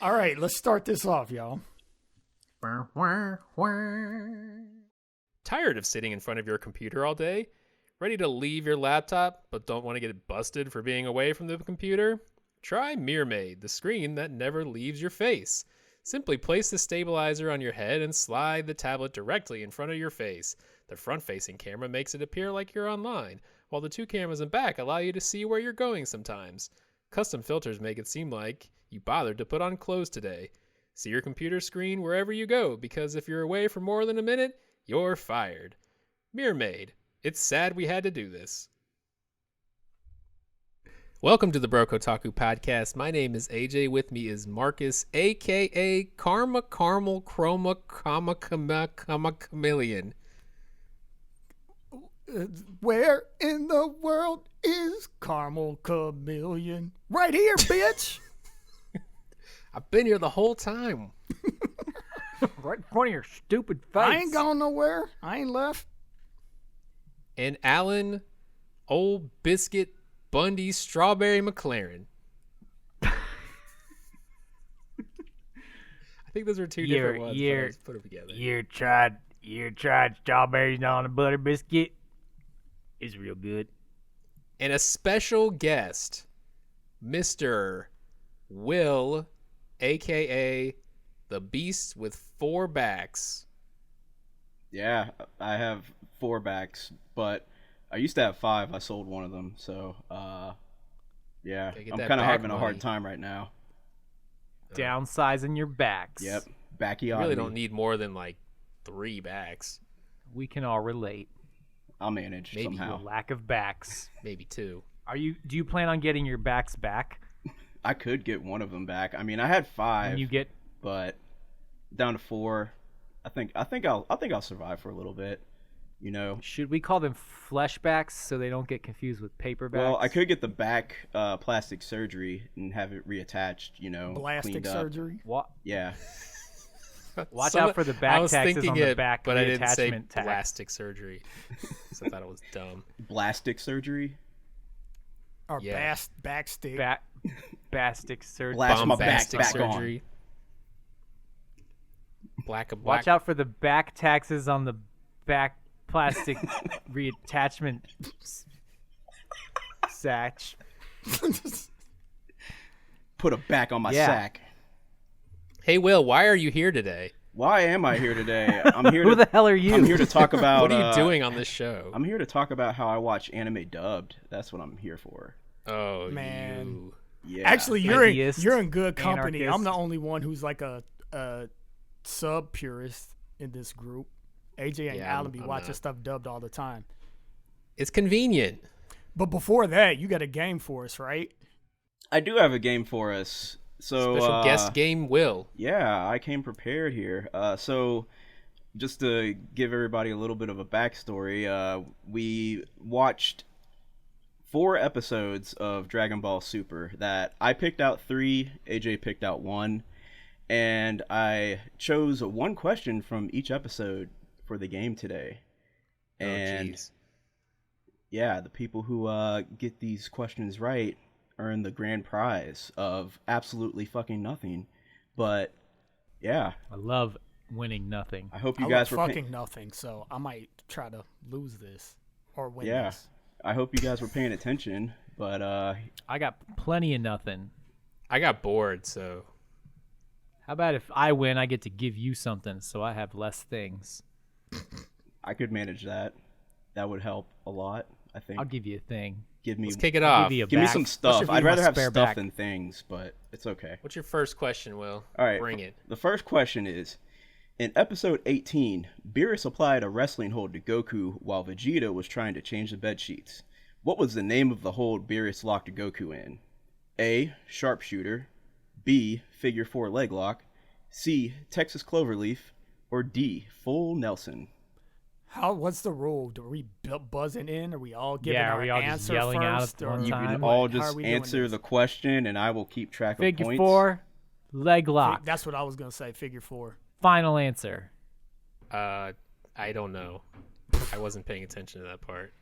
All right, let's start this off, y'all. Tired of sitting in front of your computer all day? Ready to leave your laptop, but don't want to get busted for being away from the computer? Try Mirrormade, the screen that never leaves your face. Simply place the stabilizer on your head and slide the tablet directly in front of your face. The front-facing camera makes it appear like you're online, while the two cameras in back allow you to see where you're going sometimes. Custom filters make it seem like you bothered to put on clothes today. See your computer screen wherever you go, because if you're away for more than a minute, you're fired. Mirrormade. It's sad we had to do this. Welcome to the Otaku podcast. My name is AJ. With me is Marcus, a.k.a. Karma Caramel Chroma Kama Chameleon. Where in the world is Caramel Chameleon? Right here, bitch. I've been here the whole time. Right in front of your stupid face. I ain't gone nowhere. I ain't left. And Alan, Old Biscuit Bundy Strawberry McLaren. I think those are two different ones. But I just put them together. You tried strawberries on a butter biscuit. It's real good. And a special guest, Mr. Will, a.k.a. the Beast with 4 backs. Yeah, I have 4 backs, but I used to have 5. I sold one of them, so yeah, I'm kind of having a hard time right now. Downsizing your backs. Yep, backiotomy. You really don't need more than like 3 backs. We can all relate. I'll manage Maybe somehow. The lack of backs. Maybe 2. Do you plan on getting your backs back? I could get one of them back. I mean, I had 5, but down to 4. I think I'll survive for a little bit. You know. Should we call them fleshbacks so they don't get confused with paperbacks? Well, I could get the back plastic surgery and have it reattached. You know, plastic surgery. What? Yeah. Watch out for the back taxes on the back, but I didn't say tax. plastic surgery. So I thought it was dumb. Blastic surgery. Or backstick. Bastic surgery. Blast my back surgery. Black. Watch out for the back taxes on the back plastic reattachment satch. Put a back on my sack. Hey, Will, why are you here today? Why am I here today? I'm here. Who the hell are you? I'm here to talk about. What are you doing on this show? I'm here to talk about how I watch anime dubbed. That's what I'm here for. Oh, man. Yeah. Actually, you're in good company. Anarchist. I'm the only one who's like a sub purist in this group. AJ and Alan be watching stuff dubbed all the time. It's convenient. But before that, you got a game for us, right? I do have a game for us. So special guest game, Will. Yeah, I came prepared here. So just to give everybody a little bit of a backstory, we watched 4 episodes of Dragon Ball Super that I picked out 3, AJ picked out 1, and I chose 1 question from each episode for the game today. And yeah, the people who get these questions right earn the grand prize of absolutely fucking nothing. But yeah, I love winning nothing. I hope you guys were fucking nothing, so I might try to lose this or win this. I hope you guys were paying attention, but I got plenty of nothing. I got bored, so how about if I win, I get to give you something, so I have less things. I could manage that. That would help a lot, I think. I'll give you a thing. Let's kick it off. Give me some stuff. I'd rather have stuff than things, but it's okay. What's your first question, Will? All right. Bring it. The first question is, in episode 18, Beerus applied a wrestling hold to Goku while Vegeta was trying to change the bedsheets. What was the name of the hold Beerus locked Goku in? A. Sharpshooter. B. Figure 4 leg lock. C. Texas Cloverleaf. Or D. Full Nelson. What's the rule? Do we buzz it in? Are we all giving our are we all answer just yelling first? out at one You time? can all just answer the question, and I will keep track of Figure points. 4, leg lock. That's what I was going to say, figure 4. Final answer. I don't know. I wasn't paying attention to that part.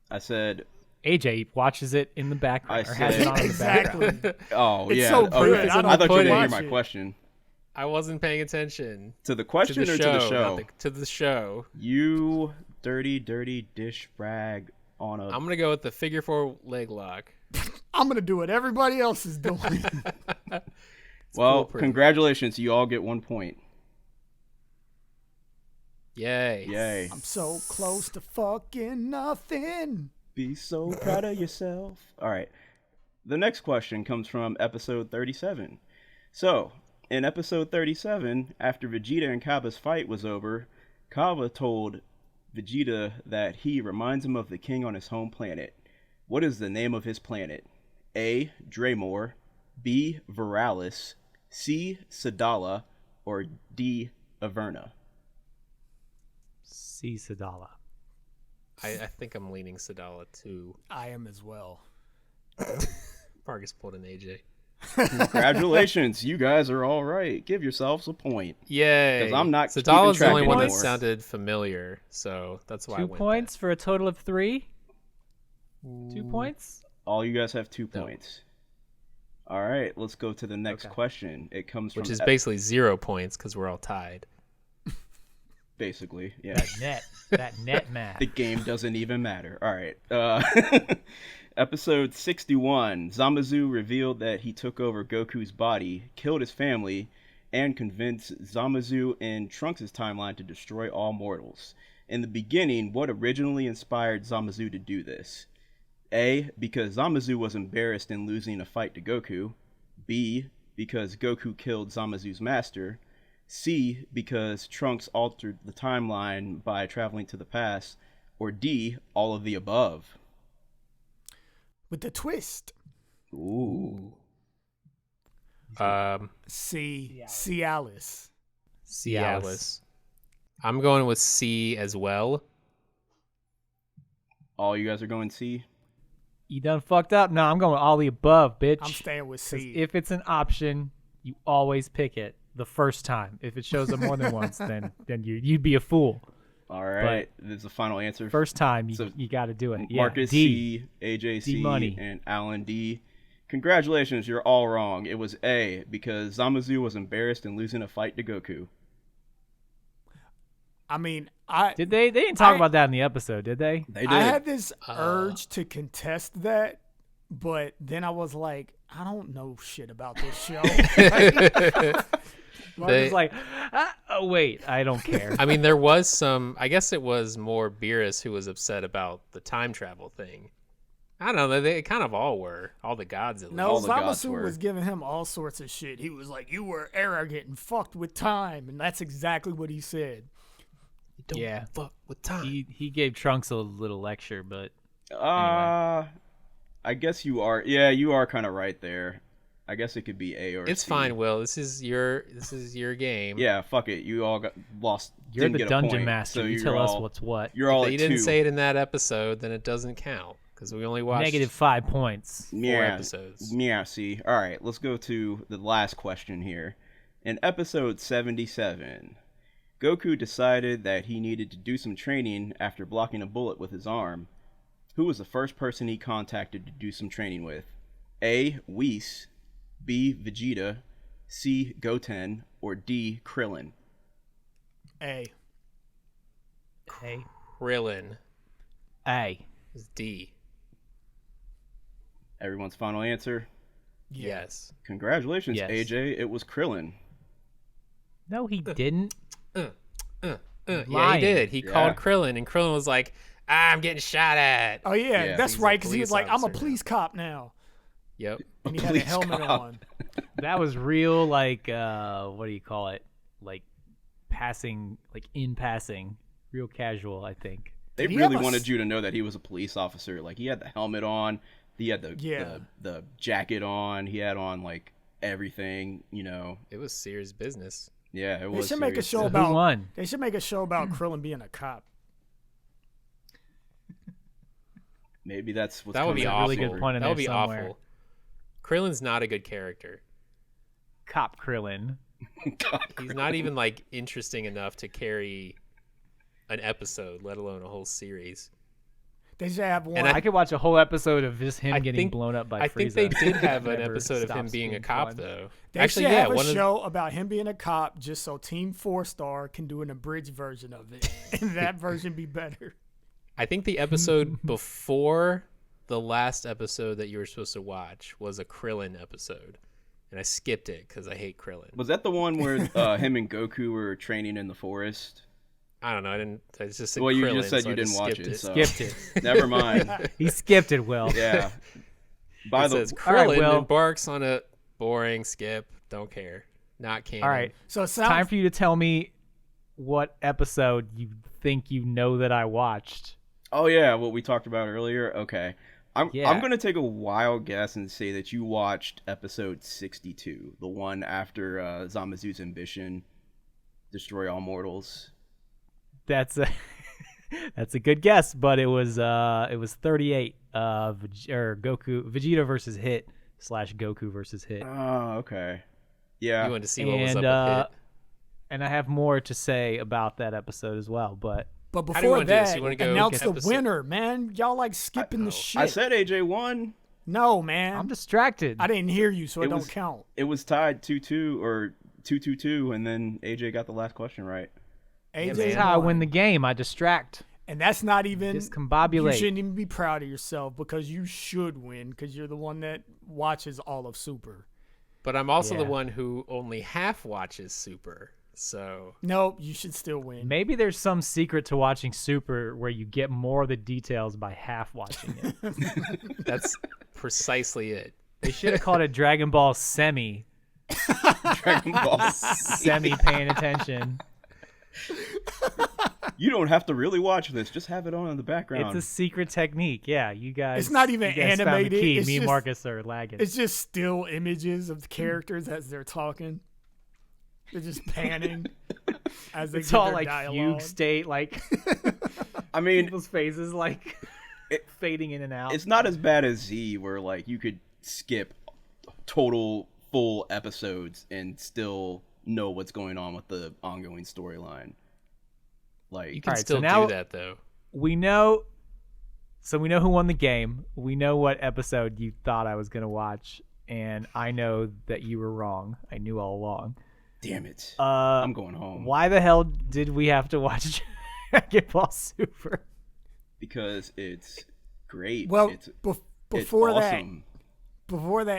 I said AJ watches it in the background. I Or has it on in the background. Exactly. Oh, It's yeah. so Okay. good. I I don't thought you were put going it- to hear my question. I wasn't paying attention. To the To question the or show. to the show? To the show. You dirty, dirty dish rag on a... I'm going to go with the figure 4 leg lock. I'm gonna do what everybody else is doing. Well, foolproof. congratulations. You all get 1 point. Yay. Yay. I'm so close to fucking nothing. Be so proud of yourself. All right. The next question comes from episode 37. So, in episode 37, after Vegeta and Cabba's fight was over, Cabba told Vegeta that he reminds him of the king on his home planet. What is the name of his planet? A. Draymore, B. Viralis, C. Sadala, or D. Averna? C. Sadala. I think I'm leaning Sadala too. I am as well. Marcus pulled an AJ. Congratulations, you guys are all right. Give yourselves a point. Yay. 'Cause I'm not Sadala's the keeping only track one that anymore. sounded familiar, so that's why I 2 went points for a total of 3. 2 Ooh. points. All you guys have 2 No. points. All right, let's go to the next Okay. question. It comes Which from is basically 0 points because we're all tied. basically, yeah. That net math. The game doesn't even matter. All right. Episode 61. Zamazu revealed that he took over Goku's body, killed his family, and convinced Zamazu in Trunks' timeline to destroy all mortals. In the beginning, what originally inspired Zamazu to do this? A. Because Zamazu was embarrassed in losing a fight to Goku. B. Because Goku killed Zamazu's master. C. Because Trunks altered the timeline by traveling to the past. Or D. All of the above. With the twist. Ooh. Cialis. Cialis. I'm going with C as well. All you guys are going C? You done fucked up? No, I'm going all the above, bitch. I'm staying with 'Cause C. if it's an option, you always pick it the first time. If it shows up more than once, then you'd be a fool. All right. This is the final answer. First time, So, you got to do it. Yeah, Marcus D. C, AJ C, D-money. and Alan D. Congratulations, you're all wrong. It was A, because Zamazu was embarrassed in losing a fight to Goku. I mean, Did they? They didn't talk I- about that in the episode, did they? They did. I had this urge to contest that, but then I was like, I don't know shit about this show. Marcus like, oh wait, I don't care. I mean, there was some. I guess it was more Beerus who was upset about the time travel thing. I don't know. They kind of all were. All the gods at least. No, All the gods Zamasu were. was giving him all sorts of shit. He was like, you were arrogant and fucked with time. And that's exactly what he said. Don't Yeah. fuck with time. he gave Trunks a little lecture, but I guess you are. Yeah, you are kind of right there. I guess it could be A or It's C. fine, Will. This is your game. Yeah, fuck it. You all got lost. you're didn't the get a dungeon point, master. so You you're tell us all- what's what. You're all If at you didn't 2. say it in that episode, then it doesn't count because we only watched Negative 5 points. 4 Yeah, episodes. Yeah, see. All right, let's go to the last question here. In episode 77, Goku decided that he needed to do some training after blocking a bullet with his arm. Who was the first person he contacted to do some training with? A. Whis, B. Vegeta, C. Goten, or D. Krillin? A. A. Krillin A. is D. Everyone's final answer? Yeah. Yes. Congratulations, Yes. AJ. It was Krillin. No, he didn't. Yeah, he Lying. did. He Yeah. called Krillin, and Krillin was like, I'm getting shot at. Oh, yeah, Yeah, that's he's right. a Because he was police like, I'm a officer police cop now. Yep. And he had a Police helmet cop. on. That was real, like, what do you call it? Like, passing, like, in passing. Real casual, I think. They Did he really have a wanted s- you to know that he was a police officer. Like, he had the helmet on. He had the jacket on. He had on, like, everything, you know. It was serious business. Yeah, it They was should make a serious. show So about. who won? They should make a show about Krillin being a cop. Maybe that's what's That would be coming a awful. really forward. good point in That would there be somewhere. awful. Krillin's not a good character. Cop Krillin. God, He's not even like interesting enough to carry an episode, let alone a whole series. They should have one. And I could watch a whole episode of just him I getting think- blown up by I Frieza. think they did have an Never episode of him stops being a cop, fun. though. They Actually, should yeah, have a one of show about him being a cop, just so Team 4-Star can do an abridged version of it, and that version be better. I think the episode before the last episode that you were supposed to watch was a Krillin episode, and I skipped it because I hate Krillin. Was that the one where him and Goku were training in the forest? I don't know. I didn't. I just said Well, you Krillin, just said so you I didn't just watch skipped it. So. Skipped it. Never mind. He skipped it, Will. Yeah. By It the says All right, Krillin Will. embarks on a boring skip. Don't care. Not canon. All right. So it sounds Time for you to tell me what episode you think you know that I watched. Oh yeah, what we talked about earlier. Okay, I'm Yeah. gonna take a wild guess and say that you watched episode 62, the one after Zamazu's ambition, destroy all mortals. That's a that's a good guess, but it was 38. Vegeta versus Hit / Goku versus Hit. Oh, okay. Yeah. You wanted to see what was And up with and I have more to say about that episode as well, but But How do you before wanna do this? that, You wanna go announce the episode- winner, man. Y'all like skipping the shit. I said AJ won. no, man. I'm distracted. I didn't hear you, so it It don't was- count. It was tied 2-2 or 2-2-2, and then AJ got the last question right. AJ This is how I win the game. I distract. And that's not even. You Discombobulate. shouldn't even be proud of yourself because you should win because you're the one that watches all of Super. But I'm also the Yeah. one who only half watches Super. So Nope, you should still win. Maybe there's some secret to watching Super where you get more of the details by half watching it. that's precisely it. They should have called it Dragon Ball Semi. Dragon Ball. Semi paying attention. You don't have to really watch this; just have it on in the background. It's a secret technique. Yeah, you guys. It's not even you guys found the animated. key. It's Me and just- Marcus are lagging. It's just still images of the characters as they're talking. They're just panning as they It's give all their like dialogue. fugue state, like I mean, people's faces like fading in and out. it's not as bad as Z, where like you could skip total full episodes and still know what's going on with the ongoing storyline. Like, You can All right, still so now- do that though. We know. So we know who won the game. We know what episode you thought I was gonna watch, and I know that you were wrong. I knew all along. damn it, Uh, I'm going home Why the hell did we have to watch Dragon Ball Super? because it's great. Well, it's before it's that, awesome.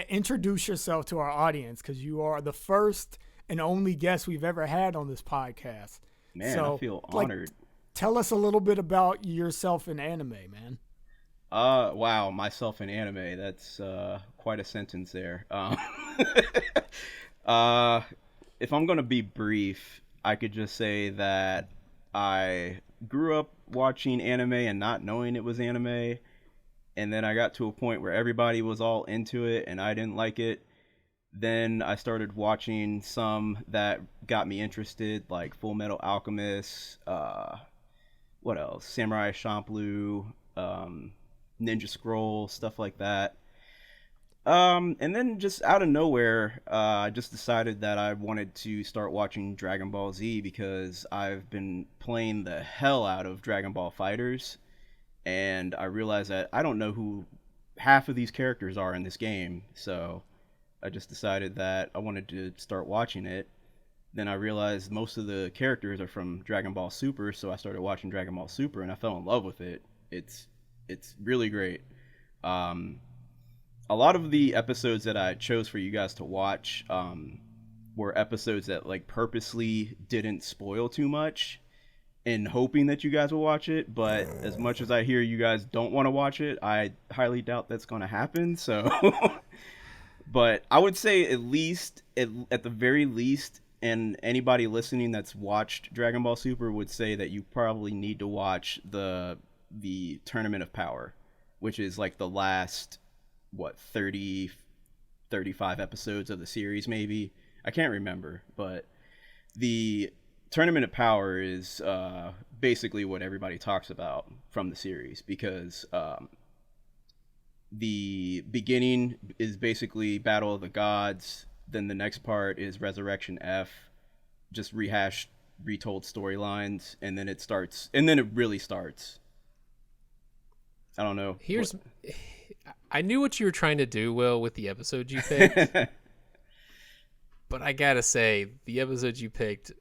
introduce yourself to our audience because you are the first and only guest we've ever had on this podcast. Man, so, I feel like, honored. Tell us a little bit about yourself in anime, man. Wow, myself in anime. That's quite a sentence there. If I'm gonna be brief, I could just say that I grew up watching anime and not knowing it was anime, and then I got to a point where everybody was all into it and I didn't like it. Then I started watching some that got me interested, like Full Metal Alchemist, what else? Samurai Champloo, Ninja Scroll, stuff like that. And then just out of nowhere, I just decided that I wanted to start watching Dragon Ball Z because I've been playing the hell out of Dragon Ball Fighters, and I realized that I don't know who half of these characters are in this game, so I just decided that I wanted to start watching it. Then I realized most of the characters are from Dragon Ball Super, so I started watching Dragon Ball Super, and I fell in love with it. It's really great. A lot of the episodes that I chose for you guys to watch were episodes that like purposely didn't spoil too much in hoping that you guys will watch it, but as much as I hear you guys don't want to watch it, I highly doubt that's going to happen. So but I would say at least at the very least, and anybody listening that's watched Dragon Ball Super would say that you probably need to watch the Tournament of Power, which is like the last 35 episodes of the series, maybe. I can't remember, but the Tournament of Power is basically what everybody talks about from the series, because the beginning is basically Battle of the Gods, then the next part is Resurrection F, just retold storylines, and then it really starts. I don't know. I knew what you were trying to do, Will, with the episode you picked. But I gotta say, the episodes you picked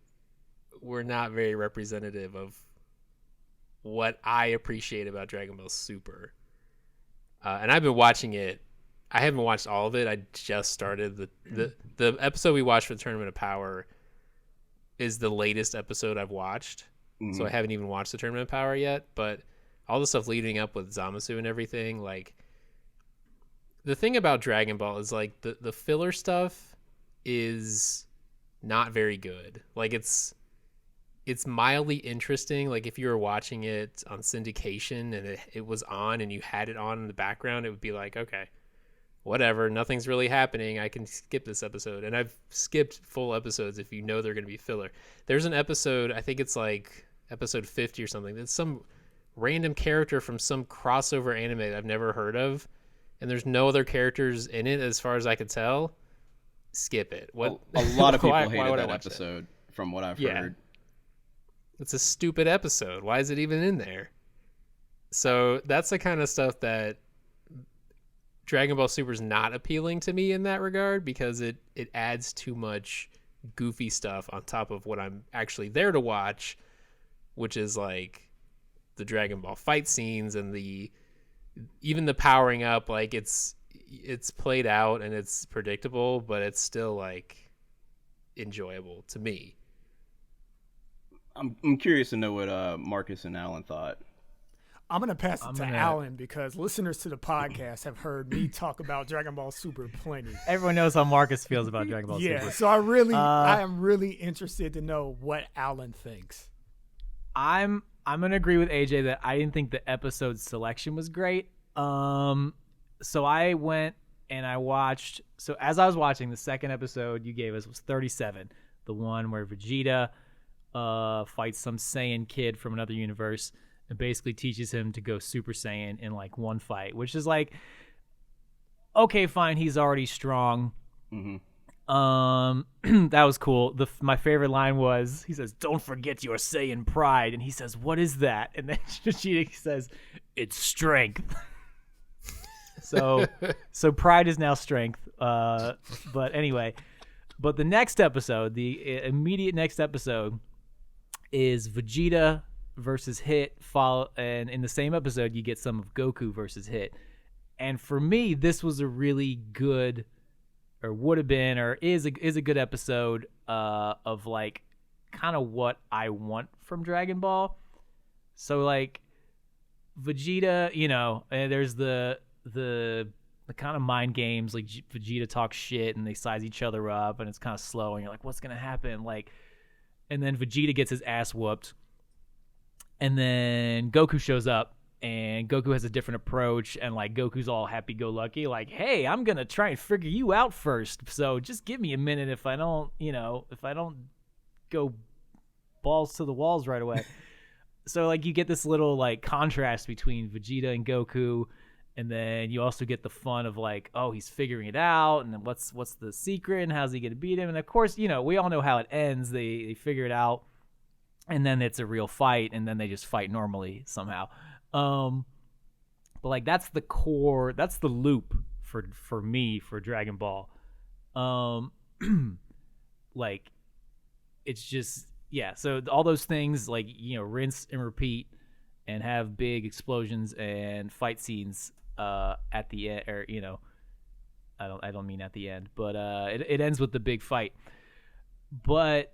were not very representative of what I appreciate about Dragon Ball Super. And I've been watching it. I haven't watched all of it. I just started the episode we watched for the Tournament of Power is the latest episode I've watched. Mm-hmm. So I haven't even watched the Tournament of Power yet. But all the stuff leading up with Zamasu and everything, like, the thing about Dragon Ball is, like, the filler stuff is not very good. Like, it's mildly interesting. Like, if you were watching it on syndication and it was on and you had it on in the background, it would be like, okay, whatever, nothing's really happening, I can skip this episode. And I've skipped full episodes if you know they're going to be filler. There's an episode, I think it's like episode 50 or something, that's some random character from some crossover anime that I've never heard of, and there's no other characters in it as far as I could tell. Skip it. What a lot of people hated that episode from what I've heard. It's a stupid episode. Why is it even in there? So that's the kind of stuff that Dragon Ball Super is not appealing to me in that regard, because it adds too much goofy stuff on top of what I'm actually there to watch, which is like the Dragon Ball fight scenes and even the powering up. Like, it's played out and it's predictable, but it's still like enjoyable to me. I'm curious to know what Marcus and Alan thought. I'm going to pass it to Alan, because listeners to the podcast have heard me talk about Dragon Ball Super plenty. Everyone knows how Marcus feels about Dragon Ball Super. Yeah, so I am really interested to know what Alan thinks. I'm going to agree with AJ that I didn't think the episode selection was great. So I went and I watched. So as I was watching, the second episode you gave us was 37, the one where Vegeta fights some Saiyan kid from another universe and basically teaches him to go Super Saiyan in like one fight, which is like, okay, fine, he's already strong. Mm-hmm. That was cool. My favorite line was, he says, "Don't forget your Saiyan pride," and he says, "What is that?" And then Vegeta says, "It's strength." So pride is now strength. But anyway, the next episode, the immediate next episode, is Vegeta versus Hit. And in the same episode, you get some of Goku versus Hit. And for me, this was a really good, or would have been, or is a good episode of like kind of what I want from Dragon Ball. So like Vegeta, and there's the kind of mind games, like Vegeta talks shit and they size each other up and it's kind of slow and you're like, what's gonna happen? Like, and then Vegeta gets his ass whooped, and then Goku shows up and Goku has a different approach, and like Goku's all happy-go-lucky, like, hey, I'm gonna try and figure you out first, so just give me a minute if I don't go balls to the walls right away. So like you get this little like contrast between Vegeta and Goku. And then you also get the fun of like, oh, he's figuring it out, and then what's the secret, and how's he going to beat him? And of course, we all know how it ends. They figure it out, and then it's a real fight, and then they just fight normally somehow. But like that's the core, that's the loop for me for Dragon Ball. Like it's just So all those things like rinse and repeat, and have big explosions and fight scenes at the end, or I don't mean at the end, but it ends with the big fight. But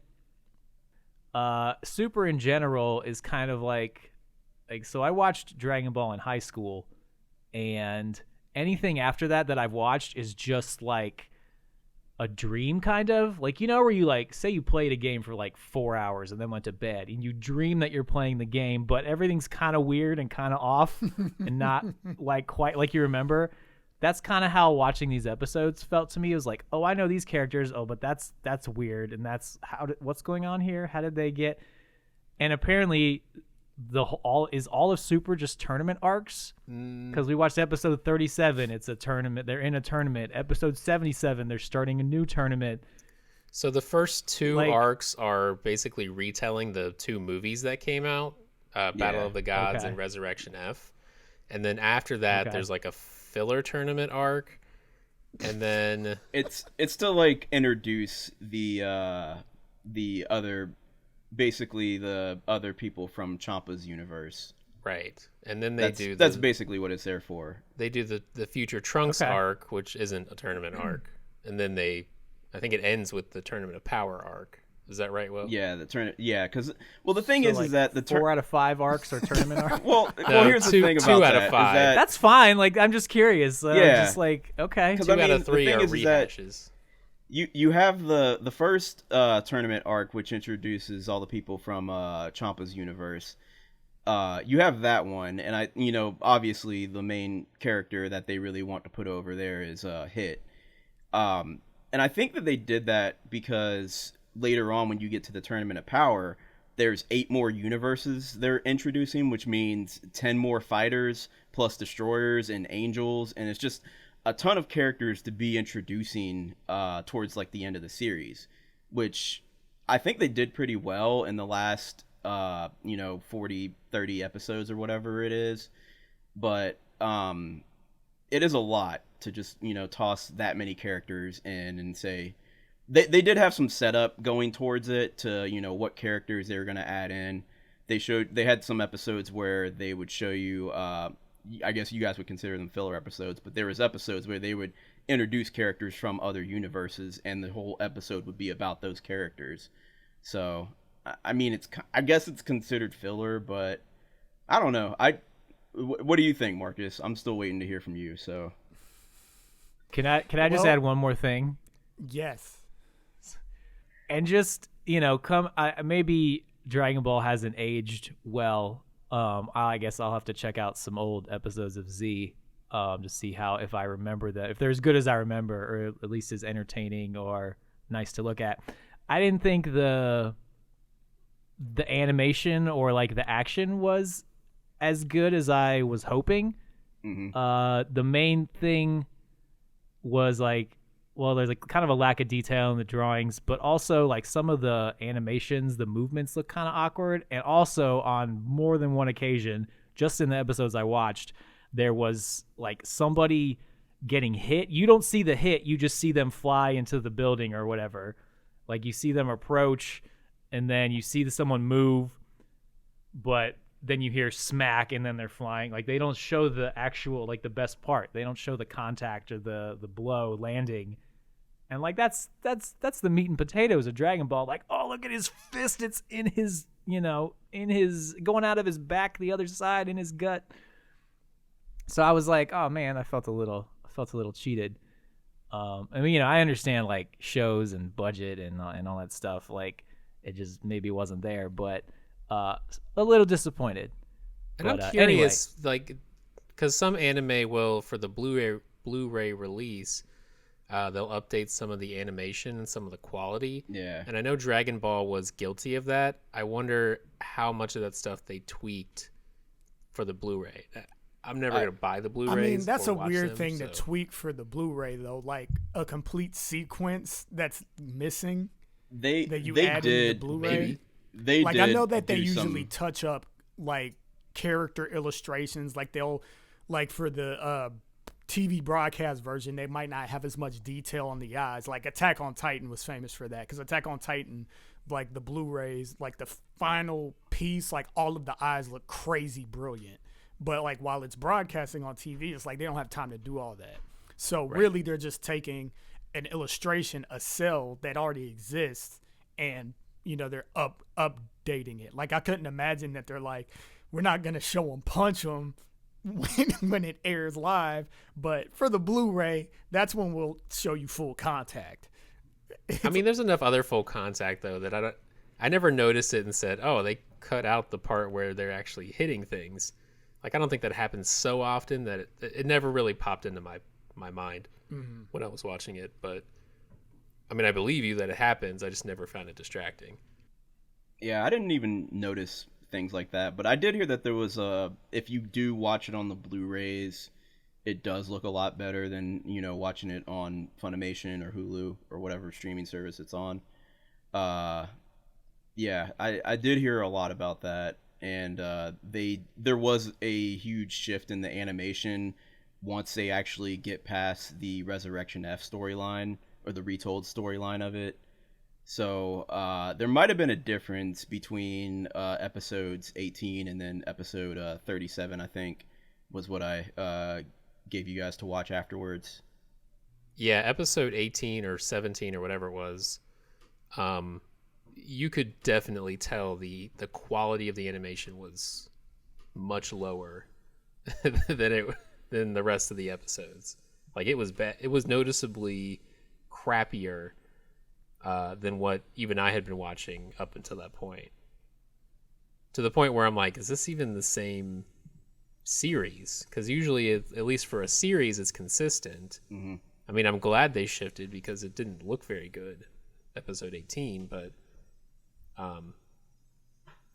Super in general is kind of like so I watched Dragon Ball in high school, and anything after that I've watched is just like a dream, kind of like, where you like say you played a game for like 4 hours and then went to bed and you dream that you're playing the game, but everything's kind of weird and kind of off and not like quite like you remember. That's kind of how watching these episodes felt to me. It was like, oh, I know these characters, oh, but that's weird, and that's what's going on here, how did they get? And apparently all of Super just tournament arcs, because we watched episode 37. It's a tournament. They're in a tournament. Episode 77, they're starting a new tournament. So the first two arcs are basically retelling the two movies that came out, Battle of the Gods and Resurrection F. and then after that, Okay. there's like a filler tournament arc, and then It's to like introduce the other, basically the other people from Champa's universe. right, and then That's basically what it's there for. they do the future Trunks Okay. arc, which isn't a tournament arc, and then I think it ends with the Tournament of Power arc. Is that right, Will? Yeah, the turn. Yeah, because the thing So, is like, that the 4 out of 5 arcs are tournament arcs. well, No, here's two- the thing two about out of that, is five. that That's fine. Like, I'm just curious. Yeah. Just like, okay. 'Cause 2 I mean, out of the 3 thing are is that rehashes. you have the first tournament arc, which introduces all the people from Champa's universe. You have that one, and obviously the main character that they really want to put over there is Hit. And I think that they did that because later on, when you get to the Tournament of Power, there's 8 more universes they're introducing, which means 10 more fighters plus destroyers and angels, and it's just a ton of characters to be introducing towards like the end of the series, which I think they did pretty well in the last 40 30 episodes or whatever it is. But it is a lot to just toss that many characters in and say they did have some setup going towards it to what characters they were going to add in. They had some episodes where they would show you I guess you guys would consider them filler episodes, but there was episodes where they would introduce characters from other universes, and the whole episode would be about those characters. So, I mean, I guess it's considered filler, but I don't know. What do you think, Marcus? I'm still waiting to hear from you. So, Can I just Well- add one more thing? Yes. And just maybe Dragon Ball hasn't aged well. I guess I'll have to check out some old episodes of Z to see if I remember that, if they're as good as I remember, or at least as entertaining or nice to look at. I didn't think the animation or like the action was as good as I was hoping. mm-hmm. The main thing was like, well, there's like kind of a lack of detail in the drawings, but also like some of the animations, the movements look kind of awkward. And also on more than one occasion, just in the episodes I watched, there was like somebody getting hit. You don't see the hit, you just see them fly into the building or whatever. Like you see them approach, and then you see someone move, but then you hear smack, and then they're flying. Like they don't show the actual, like the best part. They don't show the contact or the blow landing. And like that's the meat and potatoes of Dragon Ball. Like, oh, look at his fist. It's in his, going out of his back, the other side, in his gut. So I was like, oh man, I felt a little cheated. I mean, I understand like shows and budget and all that stuff. Like it just maybe wasn't there, but a little disappointed. And But, I'm curious, like, because some anime will, for the Blu-ray release, they'll update some of the animation and some of the quality. Yeah. And I know Dragon Ball was guilty of that. I wonder how much of that stuff they tweaked for the Blu-ray. I'm never going to buy the Blu-rays. I mean, that's or a watch weird them, thing to so- tweak for the Blu-ray, though. Like a complete sequence that's missing They that you they add did into the Blu-ray. maybe. They Like did I know that they do usually some- touch up like character illustrations. Like they'll, like for the TV broadcast version, they might not have as much detail on the eyes. Like Attack on Titan was famous for that, because Attack on Titan, like the Blu-rays, like the final piece, like all of the eyes look crazy brilliant. But like while it's broadcasting on TV, it's like they don't have time to do all that. So really, they're just taking an illustration, a cell that already exists, and they're updating it. Like I couldn't imagine that they're like, we're not gonna show them punch them when it airs live, but for the Blu-ray, that's when we'll show you full contact. I mean, there's enough other full contact though that I never noticed it and said, oh, they cut out the part where they're actually hitting things. Like I don't think that happens so often that it never really popped into my mind when I was watching it. But I mean, I believe you that it happens. I just never found it distracting. Yeah, I didn't even notice things like that, but I did hear that there was if you do watch it on the Blu-rays, it does look a lot better than watching it on Funimation or Hulu or whatever streaming service it's on. Yeah, I did hear a lot about that. and there was a huge shift in the animation once they actually get past the Resurrection F storyline, or the retold storyline of it. So there might have been a difference between episodes 18 and then episode 37, I think, was what I gave you guys to watch afterwards. Yeah, episode 18 or 17 or whatever it was, you could definitely tell the quality of the animation was much lower than the rest of the episodes. Like, it was bad. It was noticeably crappier than what even I had been watching up until that point. To the point where I'm like, is this even the same series? Because usually, at least for a series, it's consistent. Mm-hmm. I mean, I'm glad they shifted because it didn't look very good, episode 18, but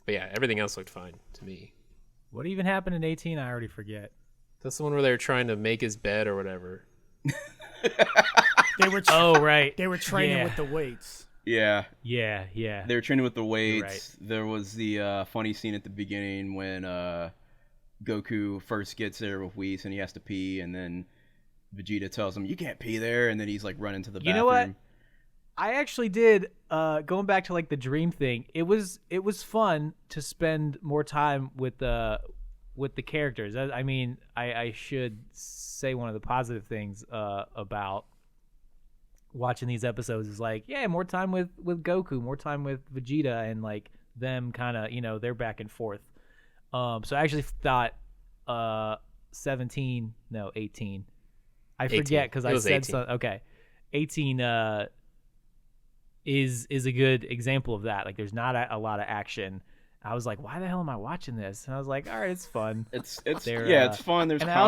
yeah, everything else looked fine to me. What even happened in 18? I already forget. That's the one where they were trying to make his bed or whatever. They were right. They were training with the weights. Yeah. Yeah. They were training with the weights. Right. There was the funny scene at the beginning when Goku first gets there with Whis and he has to pee, and then Vegeta tells him, "You can't pee there," and then he's like running to the bathroom. You know what? I actually did. Going back to like the dream thing, it was fun to spend more time with the characters. I mean, I should say one of the positive things about watching these episodes is like, yeah, more time with Goku, more time with Vegeta, and like them kind of, they're back and forth. So I actually thought 18. I forget because I said 18. so. Okay, 18 is a good example of that. Like, there's not a lot of action. I was like, why the hell am I watching this? And I was like, all right, it's fun. It's fun. There's and comedy. I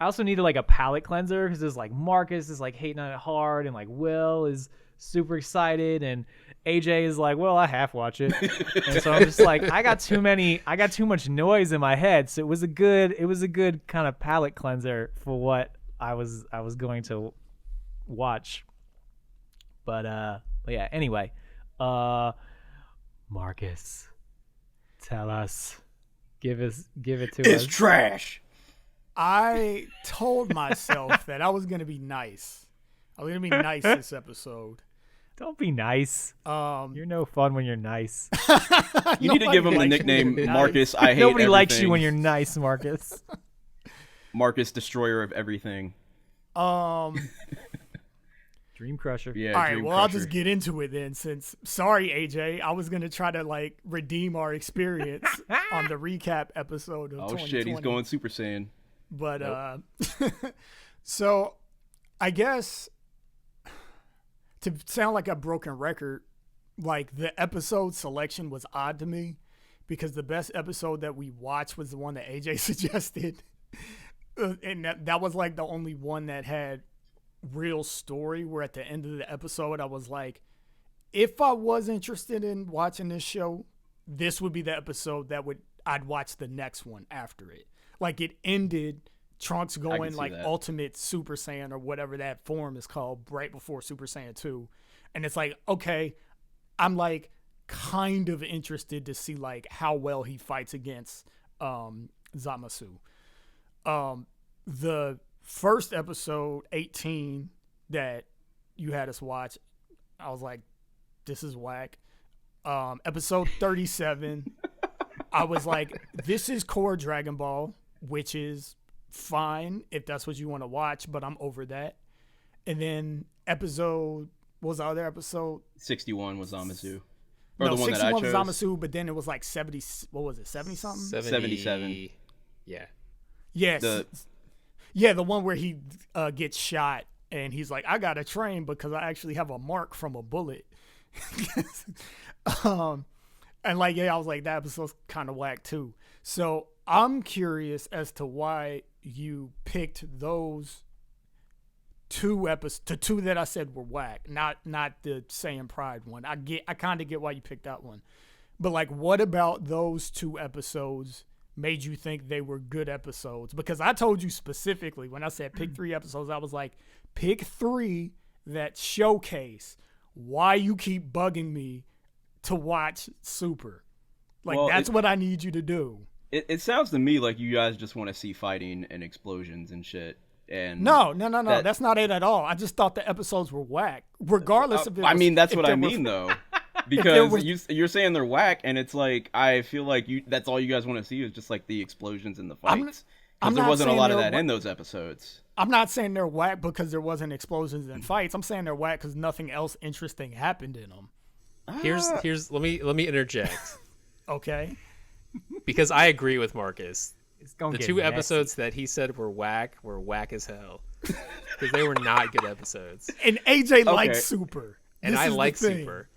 also needed like a palate cleanser because there's like Marcus is like hating on it hard, and like Will is super excited, and AJ is like, well, I half watch it. And so I'm just like, I got too much noise in my head. So it was a good kind of palate cleanser for what I was going to watch. But yeah, anyway, Marcus, tell us, give it to us. It's trash. I told myself that I was gonna be nice. I was gonna be nice this episode. Don't be nice. You're no fun when you're nice. You need to give him the nickname Marcus. I hate Nobody everything. likes you when you're nice, Marcus. Marcus, destroyer of everything. Dream Crusher. Yeah. All right. Dream Well, I'll Crusher. just get into it then. Since sorry, AJ, I was gonna try to like redeem our experience on the recap episode of 2020. Oh shit, he's going Super Saiyan. But so I guess to sound like a broken record, like the episode selection was odd to me because the best episode that we watched was the one that AJ suggested, and that was like the only one that had real story. Where at the end of the episode, I was like, if I was interested in watching this show, this would be the episode that I'd watch the next one after it. Like, it ended Trunks going like that. Ultimate Super Saiyan or whatever that form is called right before Super Saiyan 2. And it's like, okay, I'm like kind of interested to see like how well he fights against Zamasu. The first episode, 18, that you had us watch, I was like, this is whack. Episode 37, I was like, this is core Dragon Ball, which is fine if that's what you want to watch, but I'm over that. And then what was the other episode? 61 was Zamasu. No, the one 61 that I was chose. Zamasu, but then it was like 70, what was it, 70 something? 77. Yeah. Yes. The the one where he gets shot and he's like, I gotta train because I actually have a mark from a bullet. And like, yeah, I was like, that episode's kind of whack too. So I'm curious as to why you picked those two episodes, the two that I said were whack, not the Saiyan Pride one. I kind of get why you picked that one, but like, what about those two episodes made you think they were good episodes? Because I told you specifically when I said pick 3 episodes, I was like, pick 3 that showcase why you keep bugging me to watch Super. Like, Well, that's what I need you to do. it sounds to me like you guys just want to see fighting and explosions and shit. And No. That's not it at all. I just thought the episodes were whack, regardless of it. I mean, that's if what there I were- mean, though. Because was- you're saying they're whack, and it's like, I feel like that's all you guys want to see is just like the explosions and the fights. I'm Because there not wasn't a saying lot of they're that in those episodes. I'm not saying they're whack because there wasn't explosions and fights. I'm saying they're whack because nothing else interesting happened in them. Here's let me interject Okay. because I agree with Marcus. It's gonna The get two messy. episodes that he said were whack as hell because they were not good episodes. And AJ likes Super. And This I is the like thing. Super.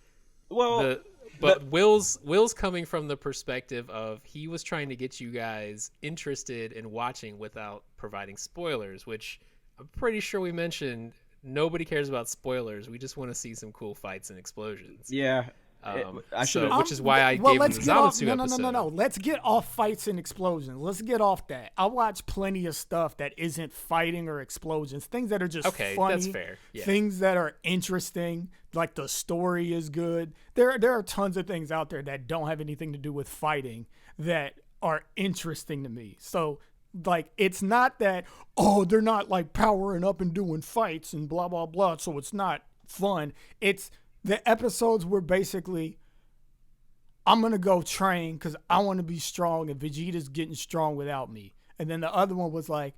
Well, But Will's coming from the perspective of he was trying to get you guys interested in watching without providing spoilers, which I'm pretty sure we mentioned. Nobody cares about spoilers. We just want to see some cool fights and explosions. yeah. I should which is why I well, gave him let's the get off. Zamatsu No. episode. Let's get off fights and explosions. Let's get off that. I watch plenty of stuff that isn't fighting or explosions. Things that are just Okay, funny. that's fair. Yeah. Things that are interesting, like the story is good. There are tons of things out there that don't have anything to do with fighting that are interesting to me. So, like, it's not that, oh, they're not like powering up and doing fights and blah blah blah, so it's not fun. It's the episodes were basically, I'm going to go train because I want to be strong and Vegeta's getting strong without me. And then the other one was like,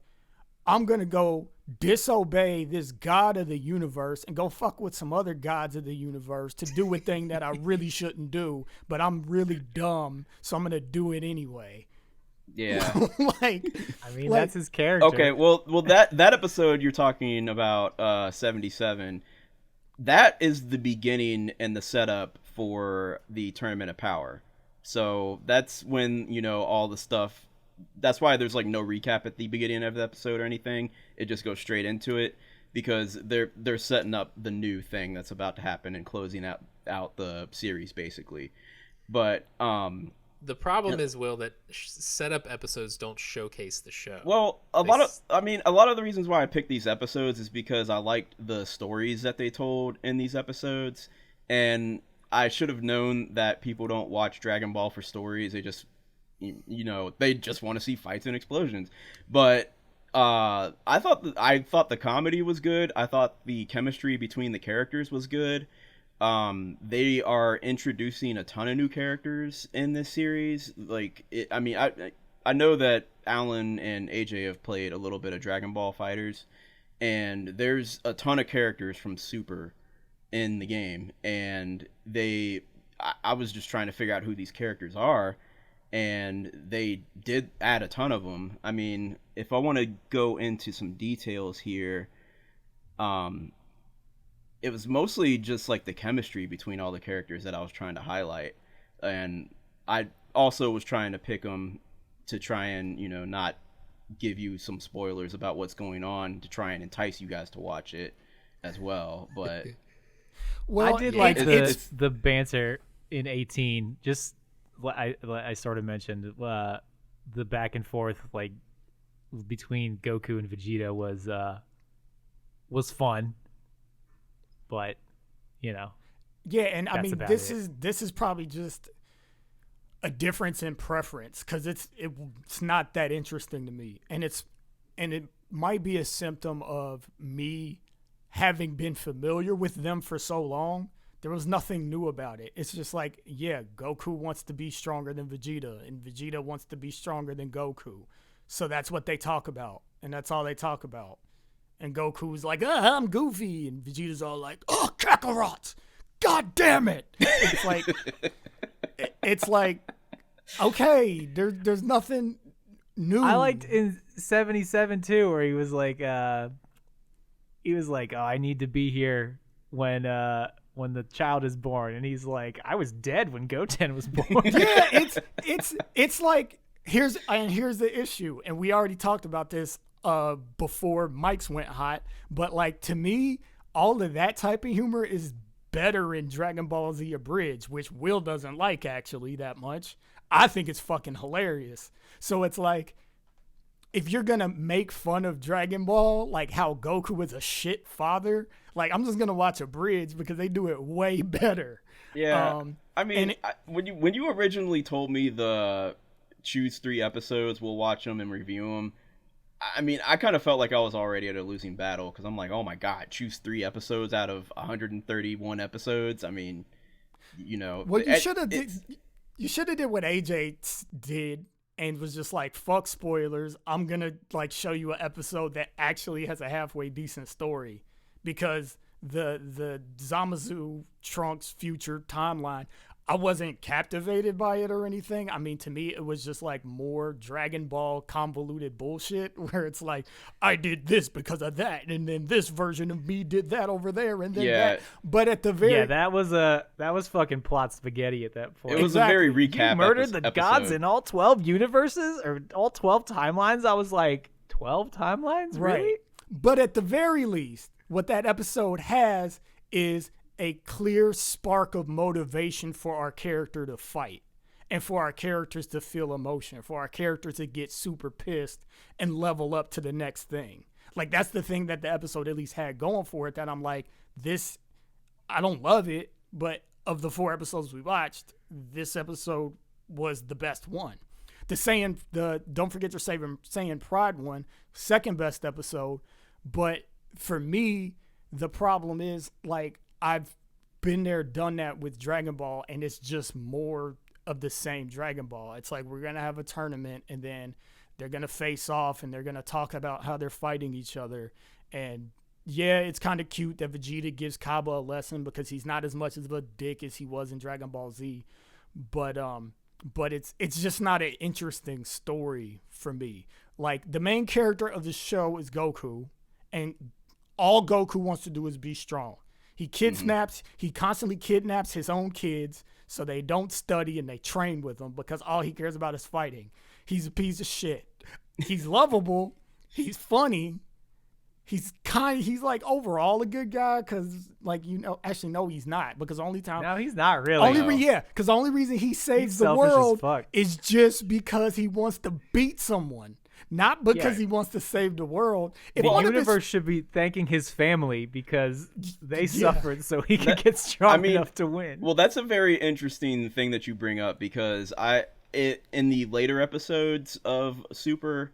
I'm going to go disobey this god of the universe and go fuck with some other gods of the universe to do a thing that I really shouldn't do, but I'm really dumb, so I'm going to do it anyway. Yeah. Like, I mean, like- that's his character. Okay, well, that episode you're talking about, 77, that is the beginning and the setup for the Tournament of Power. So that's when, all the stuff. That's why there's like no recap at the beginning of the episode or anything. It just goes straight into it because they're setting up the new thing that's about to happen and closing out the series basically. But The problem is, Will, that setup episodes don't showcase the show. well, a lot of the reasons why I picked these episodes is because I liked the stories that they told in these episodes, and I should have known that people don't watch Dragon Ball for stories. They just, they just want to see fights and explosions. But I thought the comedy was good. I thought the chemistry between the characters was good. They are introducing a ton of new characters in this series. I know that Alan and AJ have played a little bit of Dragon Ball Fighters, and there's a ton of characters from Super in the game, and I was just trying to figure out who these characters are, and they did add a ton of them. I mean, if I want to go into some details here, it was mostly just like the chemistry between all the characters that I was trying to highlight, and I also was trying to pick them to try and not give you some spoilers about what's going on to try and entice you guys to watch it as well. But well, I did yeah, like it's- the banter in 18. Just I sort of mentioned the back and forth like between Goku and Vegeta was fun, but Yeah, and I That's mean about this it. is probably just a difference in preference because it's not that interesting to me, and it might be a symptom of me having been familiar with them for so long. There was nothing new about it. It's just like, yeah, Goku wants to be stronger than Vegeta, and Vegeta wants to be stronger than Goku. So that's what they talk about, and that's all they talk about. And Goku's like, I'm Goofy, and Vegeta's all like, oh, Kakarot! God damn it! It's like, okay, there's nothing new. I liked in 77 too, where he was like, oh, I need to be here when the child is born, and he's like, I was dead when Goten was born. Yeah, it's like here's the issue, and we already talked about this before mics went hot, but like to me, all of that type of humor is better in Dragon Ball Z Abridged, which Will doesn't like actually that much. I think it's fucking hilarious. So it's like, if you're gonna make fun of Dragon Ball, like how Goku is a shit father, like I'm just gonna watch Abridged because they do it way better. yeah, I mean, when you originally told me the choose 3 episodes, we'll watch them and review them. I mean, I kind of felt like I was already at a losing battle because I'm like, oh my god, choose 3 episodes out of 131 episodes. I mean, well, you should have did what AJ did and was just like, fuck spoilers. I'm gonna like show you an episode that actually has a halfway decent story, because the Zamazu Trunks future timeline, I wasn't captivated by it or anything. I mean, to me, it was just like more Dragon Ball convoluted bullshit where it's like, I did this because of that, and then this version of me did that over there, and then that. But at the very that was fucking plot spaghetti at that point. It was a very recap. You murdered the gods in all 12 universes or all 12 timelines. I was like, 12 timelines, really? Right. But at the very least, what that episode has is a clear spark of motivation for our character to fight, and for our characters to feel emotion, for our characters to get super pissed and level up to the next thing. Like, that's the thing that the episode at least had going for it, that I'm like, this, I don't love it, but of the 4 episodes we watched, this episode was the best one. The Don't Forget Your Saiyan Pride one, second best episode. But for me, the problem is, like, I've been there, done that with Dragon Ball, and it's just more of the same Dragon Ball. It's like, we're going to have a tournament, and then they're going to face off, and they're going to talk about how they're fighting each other. And yeah, it's kind of cute that Vegeta gives Kaba a lesson, because he's not as much of a dick as he was in Dragon Ball Z. But it's just not an interesting story for me. Like, the main character of the show is Goku, and all Goku wants to do is be strong. He constantly kidnaps his own kids so they don't study and they train with him, because all he cares about is fighting. He's a piece of shit. He's lovable. He's funny. He's like overall a good guy, because actually no, he's not, because no, he's not really. Because the only reason he saves the world is just because he wants to beat someone. Not because he wants to save the world. The universe should be thanking his family because they suffered so he could get strong enough to win. Well, that's a very interesting thing that you bring up, because in the later episodes of Super,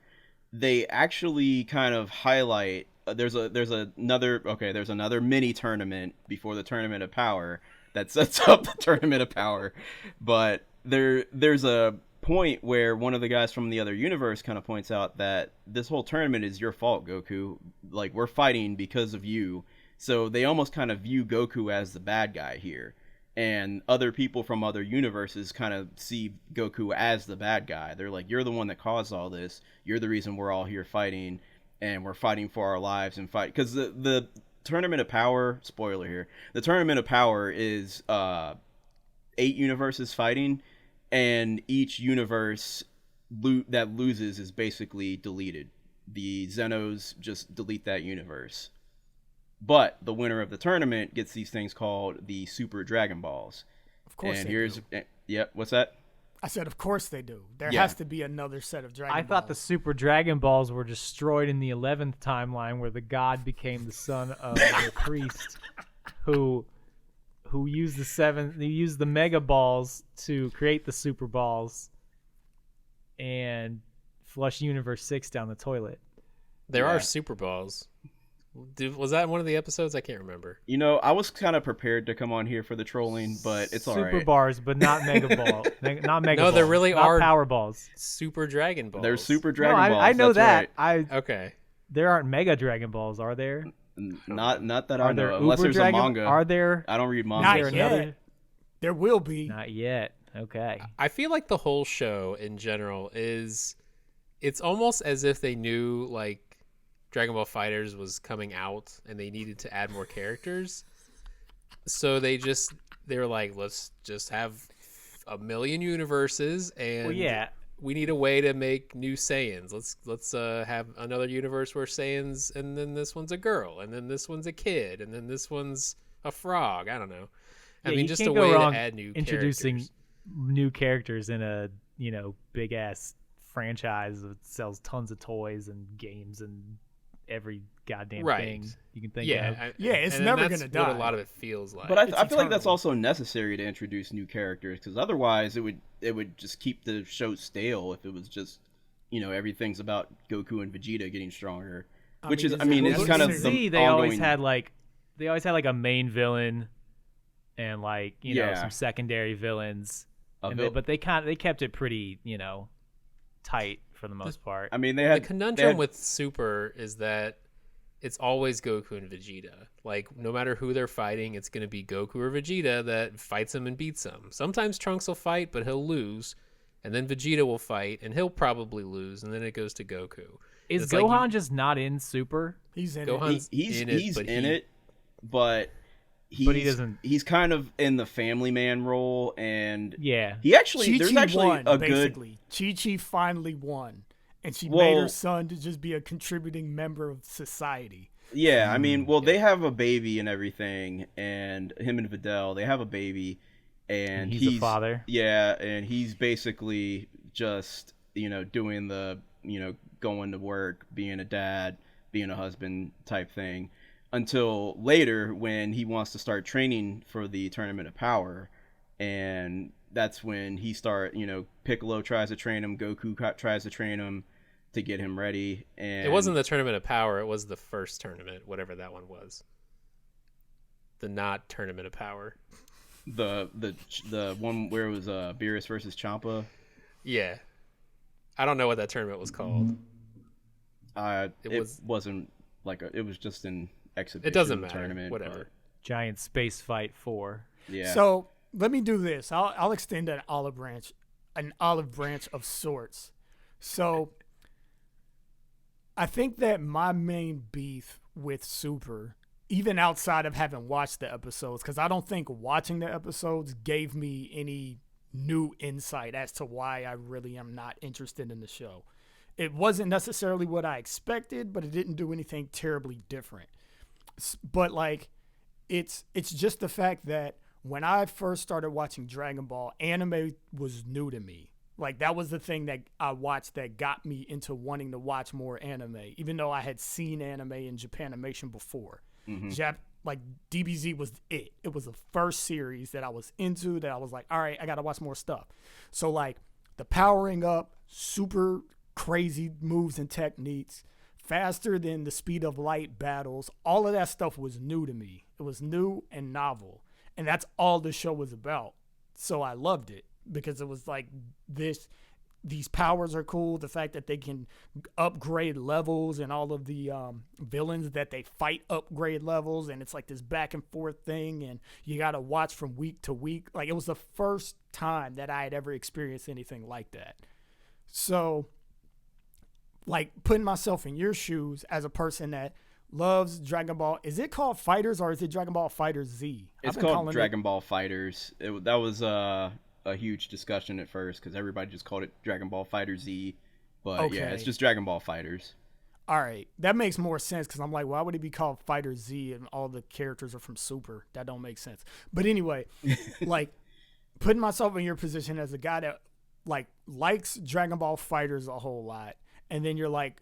they actually kind of highlight there's another mini tournament before the Tournament of Power that sets up the Tournament of Power, but there's a point where one of the guys from the other universe kind of points out that this whole tournament is your fault, Goku. Like, we're fighting because of you. So they almost kind of view Goku as the bad guy here. And other people from other universes kind of see Goku as the bad guy. They're like, you're the one that caused all this. You're the reason we're all here fighting, and we're fighting for our lives and fight. Because the Tournament of Power, spoiler here, the Tournament of Power is 8 universes fighting, and each universe that loses is basically deleted. The Zenos just delete that universe. But the winner of the tournament gets these things called the Super Dragon Balls. Of course and they here's do. Yeah, what's that? I said, of course they do. There has to be another set of Dragon Balls. I thought the Super Dragon Balls were destroyed in the 11th timeline, where the god became the son of the priest who used the Mega Balls to create the Super Balls and flush Universe 6 down the toilet. There are Super Balls. Was that one of the episodes? I can't remember. I was kind of prepared to come on here for the trolling, but it's all right. Super bars, but not Mega Ball. Not Mega No, Balls. there really not are Power Balls. Super Dragon Balls. There's Super Dragon Balls. I know that's that. Right. Okay. There aren't Mega Dragon Balls, are there? Not that I know. Unless there's a manga. Are there? I don't read manga. Not yet. There will be. Not yet. Okay. I feel like the whole show in general it's almost as if they knew, like, Dragon Ball FighterZ was coming out and they needed to add more characters. So they were like, let's just have a million universes, and we need a way to make new Saiyans. Let's have another universe where Saiyans, and then this one's a girl, and then this one's a kid, and then this one's a frog. I don't know. I mean, just a way to add new introducing characters. New characters in a big ass franchise that sells tons of toys and games and every goddamn Right. thing you can think Yeah, of. Yeah, it's and never that's gonna die. what a lot of it feels like. But I It's feel like that's eternal. also necessary to introduce new characters, because otherwise it would just keep the show stale if it was just, everything's about Goku and Vegeta getting stronger. Which is, is I mean, it it's really kind of necessary? the they always ongoing. had like a main villain and like Yeah. some secondary villains, A and vil- but they kept it pretty tight for the most part. I mean, they The had conundrum with Super is that it's always Goku and Vegeta. Like, no matter who they're fighting, it's going to be Goku or Vegeta that fights him and beats him. Sometimes Trunks will fight, but he'll lose. And then Vegeta will fight, and he'll probably lose. And then it goes to Goku. Is It's like Gohan just not in Super? He's in Gohan's he's in it, he's but in he- it, but He doesn't. He's kind of in the family man role, and Yeah. he actually Chi there's Chi actually won, a good. basically. Chi Chi finally won, and she made Well- her son to just be a contributing member of society. Yeah, I mean, well, they have a baby and everything, and him and Videl, they have a baby, and He's a father. Yeah, and he's basically just doing the going to work, being a dad, being a husband type thing, until later when he wants to start training for the Tournament of Power, and that's when he Piccolo tries to train him, Goku tries to train him to get him ready, and It wasn't the Tournament of Power. It was the first tournament, whatever that one was. The not Tournament of Power. the one where it was Beerus versus Champa. Yeah. I don't know what that tournament was called. It wasn't like it was just an exhibition. It doesn't matter. Tournament, Whatever. Giant Space Fight 4. Yeah. So let me do this. I'll extend an olive branch of sorts. So I think that my main beef with Super, even outside of having watched the episodes, because I don't think watching the episodes gave me any new insight as to why I really am not interested in the show. It wasn't necessarily what I expected, but it didn't do anything terribly different. But like, it's just the fact that when I first started watching Dragon Ball, anime was new to me. Like, that was the thing that I watched that got me into wanting to watch more anime, even though I had seen anime in Japanimation before. Like, DBZ was it. It was the first series that I was into that I was like, all right, I got to watch more stuff. So, like, the powering up, super crazy moves and techniques, faster than the speed of light battles, all of that stuff was new to me. It was new and novel. And that's all the show was about. So I loved it because it was like these powers are cool. The fact that they can upgrade levels and all of the villains that they fight upgrade levels. And it's like this back and forth thing. And you got to watch from week to week. Like, it was the first time that I had ever experienced anything like that. So, like, putting myself in your shoes as a person that loves Dragon Ball. Is it called Fighters or is it Dragon Ball Fighters Z? It's called Dragon Ball Fighters. That was a huge discussion at first because everybody just called it Dragon Ball Fighter Z. But yeah, it's just Dragon Ball Fighters. All right. That makes more sense because I'm like, why would it be called Fighter Z and all the characters are from Super? That don't make sense. But anyway, like, putting myself in your position as a guy that like likes Dragon Ball Fighters a whole lot, and then you're like,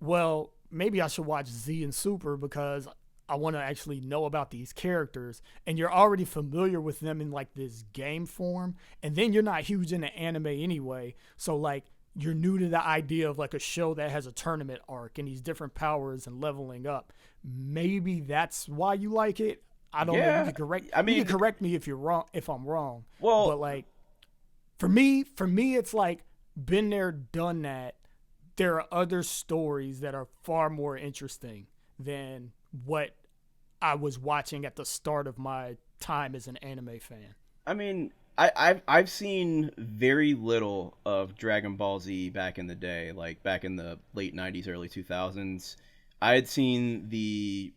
well, maybe I should watch Z and Super because I want to actually know about these characters, and you're already familiar with them in like this game form, and then you're not huge into anime anyway, so like you're new to the idea of like a show that has a tournament arc and these different powers and leveling up. Maybe that's why you like it. I don't know. You can correct me if you're wrong, if I'm wrong. Well, but like for me, it's like been there, done that. There are other stories that are far more interesting than what I was watching at the start of my time as an anime fan. I mean, I've seen very little of Dragon Ball Z back in the day, like back in the late 90s, early 2000s. I had seen the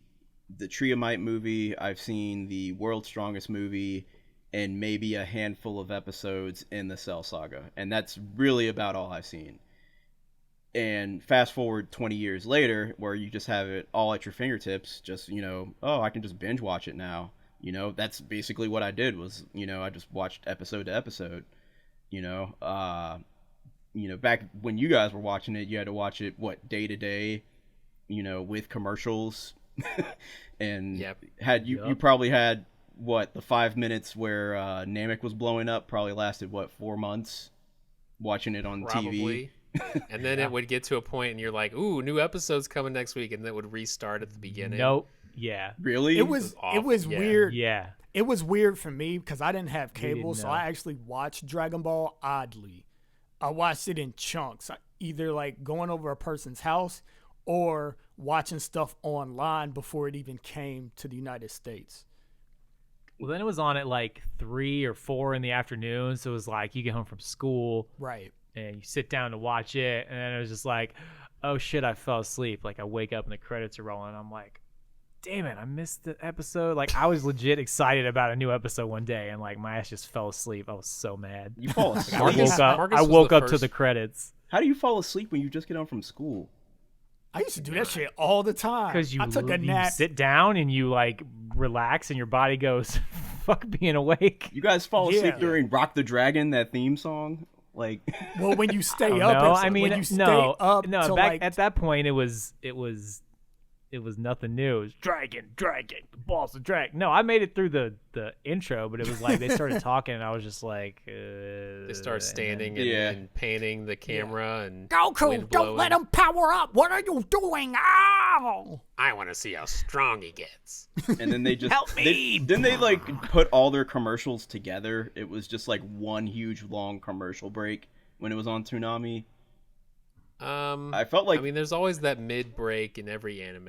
Triomite movie, I've seen the World's Strongest movie, and maybe a handful of episodes in the Cell Saga. And that's really about all I've seen. And fast forward 20 years later, where you just have it all at your fingertips, just, I can just binge watch it now. That's basically what I did was, I just watched episode to episode, back when you guys were watching it, you had to watch it, day to day, with commercials, and Yep. you probably had what the 5 minutes where Namek was blowing up probably lasted 4 months watching it on TV. Probably. And then it would get to a point and you're like, ooh, new episode's coming next week, and then it would restart at the beginning. Nope. Yeah. Really? It was awful. Yeah. weird. Yeah. It was weird for me because I didn't have didn't cable, so know. I actually watched Dragon Ball oddly. I watched it in chunks, either like going over a person's house or watching stuff online before it even came to the United States. Well, then it was on at like 3 or 4 in the afternoon, so it was like you get home from school Right. and you sit down to watch it, and then it was just like, oh shit, I fell asleep. Like I wake up and the credits are rolling. I'm like, damn it, I missed the episode. Like I was legit excited about a new episode one day, and like my ass just fell asleep. I was so mad. You fall asleep. I woke up. Marcus I was woke the up to first- the credits How do you fall asleep when you just get home from school? I used to do that shit all the time. because I took a you nap. sit down and you like relax, and your body goes, fuck being awake. You guys fall asleep Yeah. during Rock the Dragon, that theme song? Like, Well, when you stay No, up, I mean when you stay no, up no. till Back like at that point, it was nothing new. It was dragon, the balls of dragon. No, I made it through the intro, but it was like they started talking, and I was just like, They start standing and, Yeah. and panning the camera and Goku, wind don't let blowing. him power up. What are you doing? Ow! I want to see how strong he gets. and then they just Help me! Then they like put all their commercials together. It was just like one huge long commercial break when it was on Toonami. I felt like I mean, there's always that mid break in every anime.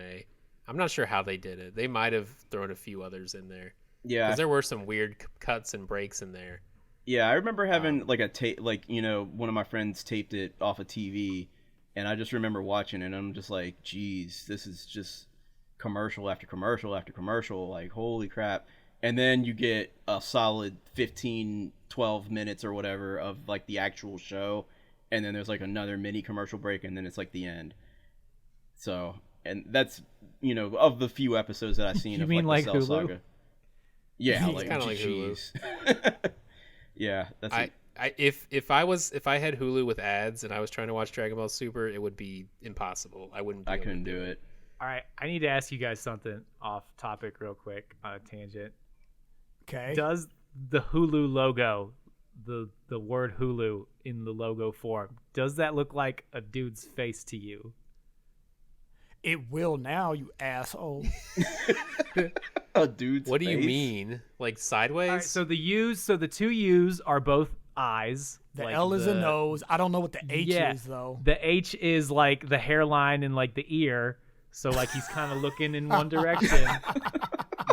I'm not sure how they did it. They might have thrown a few others in there yeah, because there were some weird cuts and breaks in there. yeah. I remember having like a tape, like one of my friends taped it off a TV, and I just remember watching it. And I'm just like, geez, this is just commercial after commercial after commercial. Like, holy crap! And then you get a solid 15, 12 minutes or whatever of like the actual show, and then there's like another mini commercial break, and then it's like the end. So, and that's of the few episodes that I've seen You of mean like the like Cell Hulu? Saga. Yeah, It's like kinda like Hulu. jeez. Yeah, that's If I had Hulu with ads and I was trying to watch Dragon Ball Super, it would be impossible. I wouldn't. I couldn't do it. all right, I need to ask you guys something off topic real quick on a tangent. Okay. Does the Hulu logo, the word Hulu in the logo form, does that look like a dude's face to you? It will now, you asshole. A dude's What do you face? mean? Like sideways? All right, so the two U's are both eyes. The like L is a nose. I don't know what the H Yeah. is though. The H is like the hairline and like the ear. So like he's kind of looking in one direction.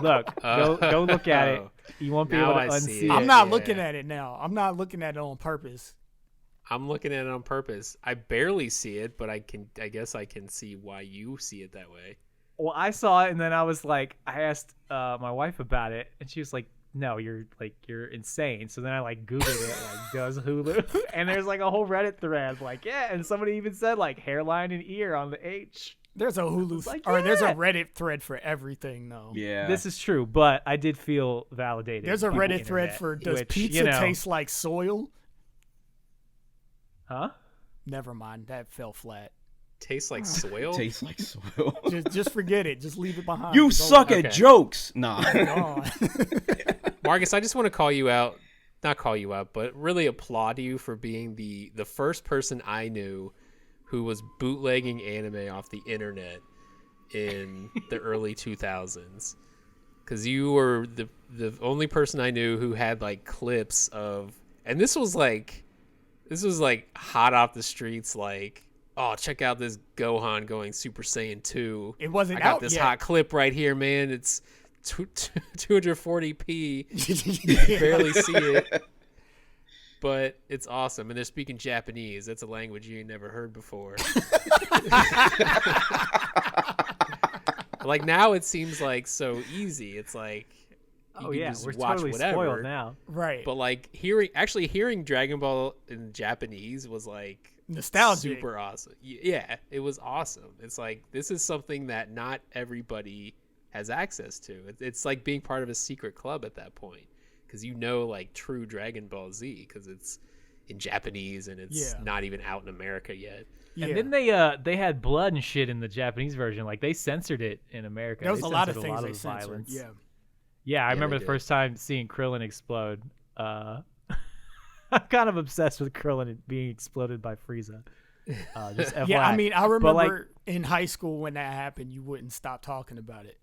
Look, go look at it. You won't be Now able I to see unsee it. I'm it. not Yeah. looking at it now. I'm not looking at it on purpose. I'm looking at it on purpose. I barely see it, but I guess I can see why you see it that way. Well, I saw it and then I was like, I asked my wife about it, and she was like, "No, you're insane." So then I like Googled it, like, does Hulu? And there's like a whole Reddit thread, like, yeah, and somebody even said like hairline and ear on the H. There's a Hulu like, or there's a yeah. Reddit thread for everything though. Yeah. This is true, but I did feel validated. There's a by the Reddit thread internet, for does which, pizza taste like soil? Huh? Never mind, that fell flat. Tastes like soil. tastes like soil. Just forget it. Just leave it behind. You It's suck over. at jokes. Nah. Gone. Marcus, I just want to call you out. Not call you out, but really applaud you for being the first person I knew who was bootlegging anime off the internet in the early 2000s. Because you were the only person I knew who had like clips of, and this was like hot off the streets, like, oh, check out this Gohan going Super Saiyan 2. It wasn't I got out this yet. hot clip right here, man. It's 240p. You barely see it. But it's awesome. And they're speaking Japanese. That's a language you ain't never heard before. Like now it seems like so easy. It's like you Oh can yeah, just we're watch totally whatever. spoiled now. Right. But like hearing Dragon Ball in Japanese was like Nostalgic. super awesome. Yeah, it was awesome. It's like this is something that not everybody has access to. It's like being part of a secret club at that point, because like true Dragon Ball Z, because in Japanese, and it's not even out in America yet. Yeah. And then they had blood and shit in the Japanese version. Like they censored it in America. There was They a lot of censored things they of censored. violence. Yeah. Yeah, I remember they the did. first time seeing Krillin explode. I'm kind of obsessed with Krillin being exploded by Frieza. Just FYI. Yeah, I mean, I But, remember like, in high school when that happened, you wouldn't stop talking about it.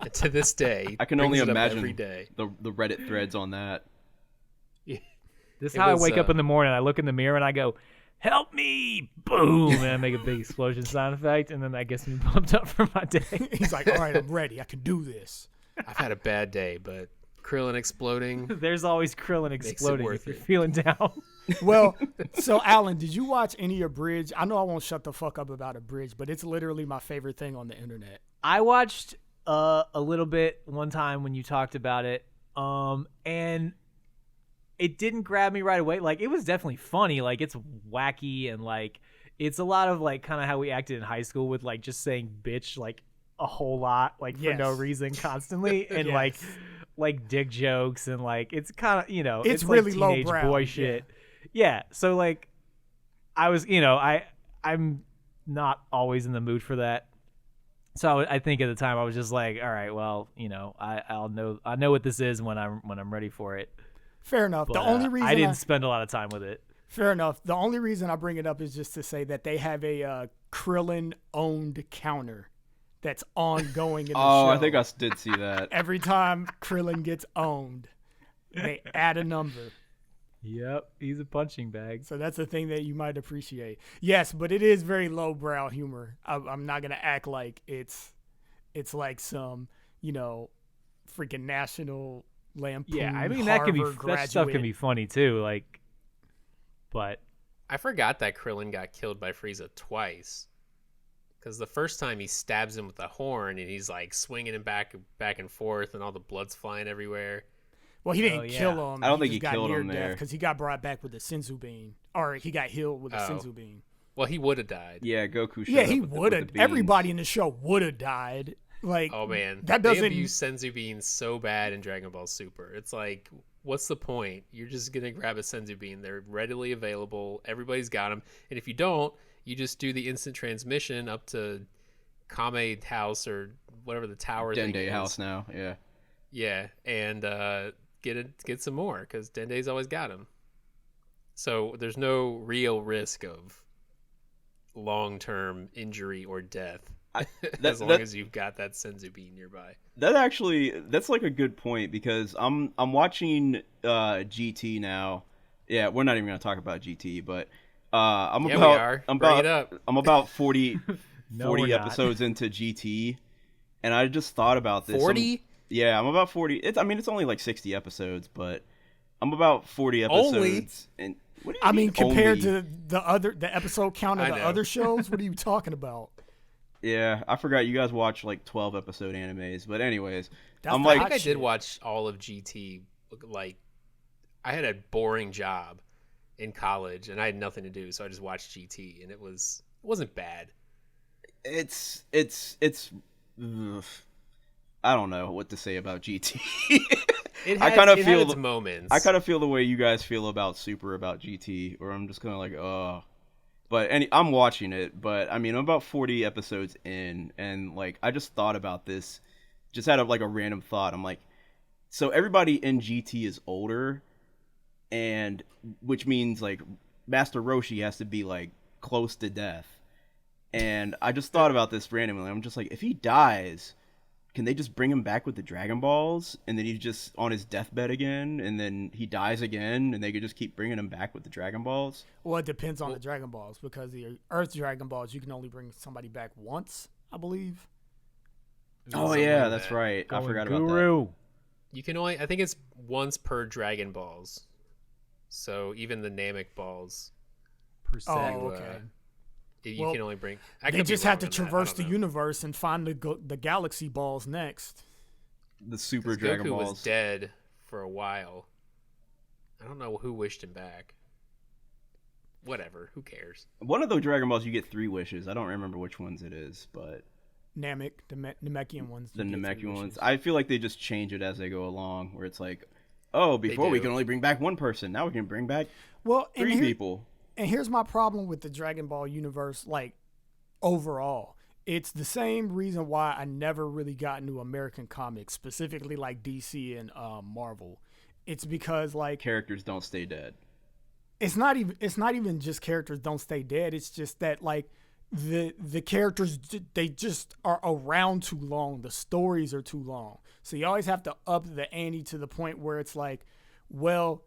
And to this day, I can brings only it up imagine every day. the Reddit threads on that. this is It how I was, wake up in the morning. I look in the mirror and I go, "Help me!" Boom, and I make a big explosion sound effect, and then that gets me pumped up for my day. He's like, all right, I'm ready. I can do this. I've had a bad day, but Krillin exploding. There's always Krillin it exploding worth if you're it. feeling down. Well, so Alan, did you watch any Abridged? I know I won't shut the fuck up about Abridged, but it's literally my favorite thing on the internet. I watched a little bit one time when you talked about it, and it didn't grab me right away. Like, it was definitely funny. Like, it's wacky, and like it's a lot of like kind of how we acted in high school with like just saying bitch like a whole lot, like for no Yes. reason constantly, and Yes. like dick jokes, and like it's kind of, you know, It's like really teenage lowbrow, boy yeah. shit. Yeah, so like I was, you know, I'm not always in the mood for that. So I think at the time I was just like, all right, well, you know, I know what this is when I'm ready for it. Fair enough. But The only reason I didn't spend a lot of time with it. fair enough. The only reason I bring it up is just to say that they have a Krillin owned counter that's ongoing in the show. I think I did see that. Every time Krillin gets owned, they add a number. Yep, he's a punching bag. So that's a thing that you might appreciate. Yes, but it is very lowbrow humor. I'm not gonna act like it's like some, you know, freaking National Lampoon. Yeah, I mean that stuff can be graduate. funny too. Like, but I forgot that Krillin got killed by Frieza twice. Because the first time he stabs him with a horn and he's like swinging him back and forth and all the blood's flying everywhere. Well, he didn't Oh, yeah. kill him. I don't think just he got killed near him there. because he got brought back with a senzu bean, or he got healed with a Oh. senzu bean. Well, he would have died. Yeah, Goku. Showed Yeah, up he with the would have. beans. Everybody in the show would have died. Like, Oh man, that they doesn't. abuse Senzu beans so bad in Dragon Ball Super. It's like, what's the point? You're just gonna grab a Senzu bean. They're readily available. Everybody's got them. And if you don't, you just do the instant transmission up to Kame House or whatever the tower thing Dende is. house now. Yeah. Yeah, and get some more because Dende's always got them. So there's no real risk of long-term injury or death as long as you've got that Senzu bean nearby. That's like a good point because I'm watching GT now. Yeah, we're not even gonna talk about GT, but I'm Yeah, about we are. I'm Bring about it up. I'm about 40 No, 40 we're not. episodes into GT, and I just thought about this. 40? Yeah, I'm about 40. It's only like 60 episodes, but I'm about 40 episodes. Only? And what do you I mean, compared only? to the episode count of I the know. other shows, what are you talking about? Yeah, I forgot you guys watch like 12 episode animes, but anyways, That's I'm the like, I hot think I did shit. watch all of GT. Like, I had a boring job in college and I had nothing to do, so I just watched GT, and it wasn't bad. it's ugh. I don't know what to say about GT. It I had, kinda it had feel its the- moments. I kind of feel the way you guys feel about Super about GT, or I'm just kind of like, oh. But I'm watching it, but I mean, I'm about 40 episodes in, and like, I just thought about this, just had like a random thought. I'm like, so everybody in GT is older, and which means like Master Roshi has to be like close to death. And I just thought about this randomly. I'm just like, if he dies, can they just bring him back with the Dragon Balls, and then he's just on his deathbed again, and then he dies again, and they could just keep bringing him back with the Dragon Balls? Well, it depends on the Dragon Balls because the Earth Dragon Balls you can only bring somebody back once, I believe. Oh Something yeah, like that's that. right. I Going forgot about that. Guru. You can only, I think it's once per Dragon Balls. So even the Namek balls, Per se. Oh, okay. you Well, can only bring. I They could be just have wrong to on that. I traverse don't the know. universe and find the Galaxy Balls next. The Super 'Cause Dragon Goku Balls. was dead for a while. I don't know who wished him back. Whatever, who cares? One of the Dragon Balls, you get 3 wishes. I don't remember which ones it is, but Namek, the Namekian ones. the you get 3 Namekian ones. wishes. I feel like they just change it as they go along, where it's like, oh, before we do. can only bring back one person. Now we can bring back Well, three people. And here's my problem with the Dragon Ball universe, like overall. It's the same reason why I never really got into American comics, specifically like DC and Marvel. It's because like Characters don't stay dead. it's not even just characters don't stay dead. It's just that like the characters, they just are around too long. The stories are too long. So you always have to up the ante to the point where it's like, well,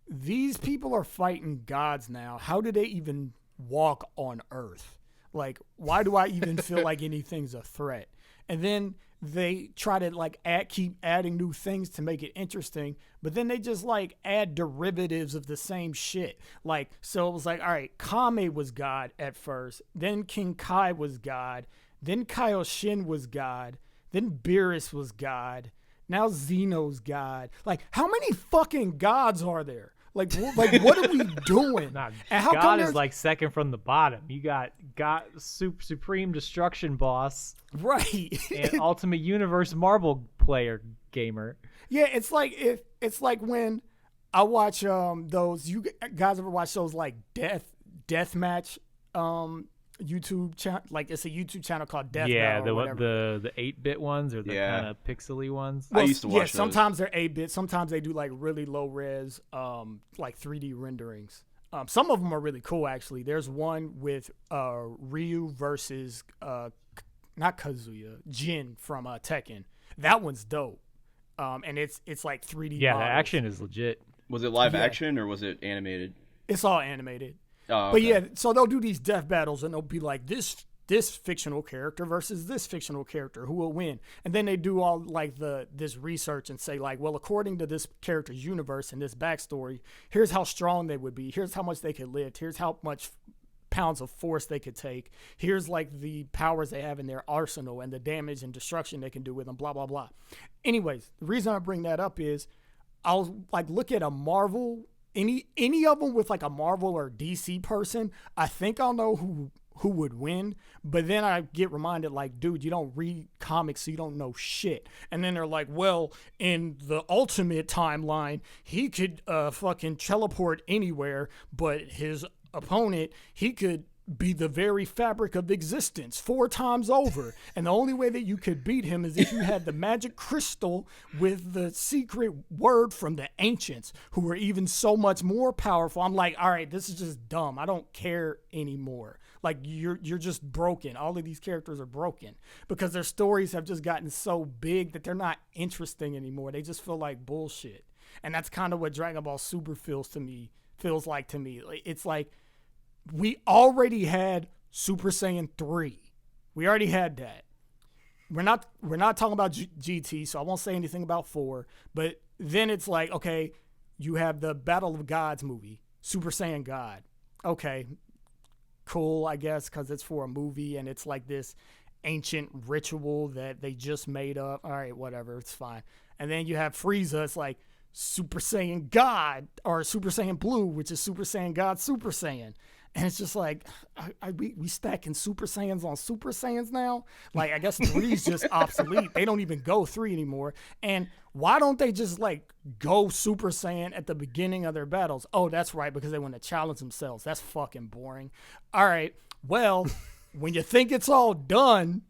these people are fighting gods now. How do they even walk on Earth? Like, why do I even feel like anything's a threat? And then they try to like keep adding new things to make it interesting, but then they just like add derivatives of the same shit. Like, so it was like, all right, Kame was God at first, then King Kai was God, then Kaioshin was God, then Beerus was God, now Xeno's God. Like, how many fucking gods are there? Like what are we doing? Nah, And how God come is like second from the bottom. You got Supreme Destruction Boss right? and Ultimate Universe Marvel player gamer. Yeah, it's like when I watch those, you guys ever watch those like deathmatch YouTube channel, like it's a YouTube channel called Death Battle or whatever. the 8-bit ones or the Yeah. kind of pixely ones. I used to watch those. Sometimes they're 8-bit, sometimes they do like really low res like 3D renderings. Some of them are really cool actually. There's one with Ryu versus not Kazuya, Jin from Tekken. That one's dope. And it's like 3D Yeah, the models. action is legit. Was it live Yeah. action or was it animated? It's all animated. Oh, But okay. yeah, so they'll do these death battles and they'll be like this fictional character versus this fictional character, who will win? And then they do all like this research and say like, well, according to this character's universe and this backstory, here's how strong they would be, here's how much they could lift, here's how much pounds of force they could take, here's like the powers they have in their arsenal and the damage and destruction they can do with them, blah blah blah. Anyways, the reason I bring that up is I'll like look at a Marvel, any of them with like a Marvel or DC person, I think I'll know who would win, but then I get reminded like, dude, you don't read comics, so you don't know shit. And then they're like, well, in the Ultimate timeline, he could fucking teleport anywhere, but his opponent, he could be the very fabric of existence 4 times over. And the only way that you could beat him is if you had the magic crystal with the secret word from the ancients, who were even so much more powerful. I'm like, all right, this is just dumb. I don't care anymore. Like, you're just broken. All of these characters are broken because their stories have just gotten so big that they're not interesting anymore. They just feel like bullshit. And that's kind of what Dragon Ball Super feels like to me. It's like, we already had Super Saiyan 3. We already had that. We're not talking about GT, so I won't say anything about 4. But then it's like, okay, you have the Battle of Gods movie, Super Saiyan God. Okay, cool, I guess, because it's for a movie and it's like this ancient ritual that they just made up. All right, whatever, it's fine. And then you have Frieza. It's like Super Saiyan God or Super Saiyan Blue, which is Super Saiyan God Super Saiyan. And it's just like, we stacking Super Saiyans on Super Saiyans now? Like, I guess 3 is just obsolete. They don't even go 3 anymore. And why don't they just, like, go Super Saiyan at the beginning of their battles? Oh, that's right, because they want to challenge themselves. That's fucking boring. All right, well, when you think it's all done,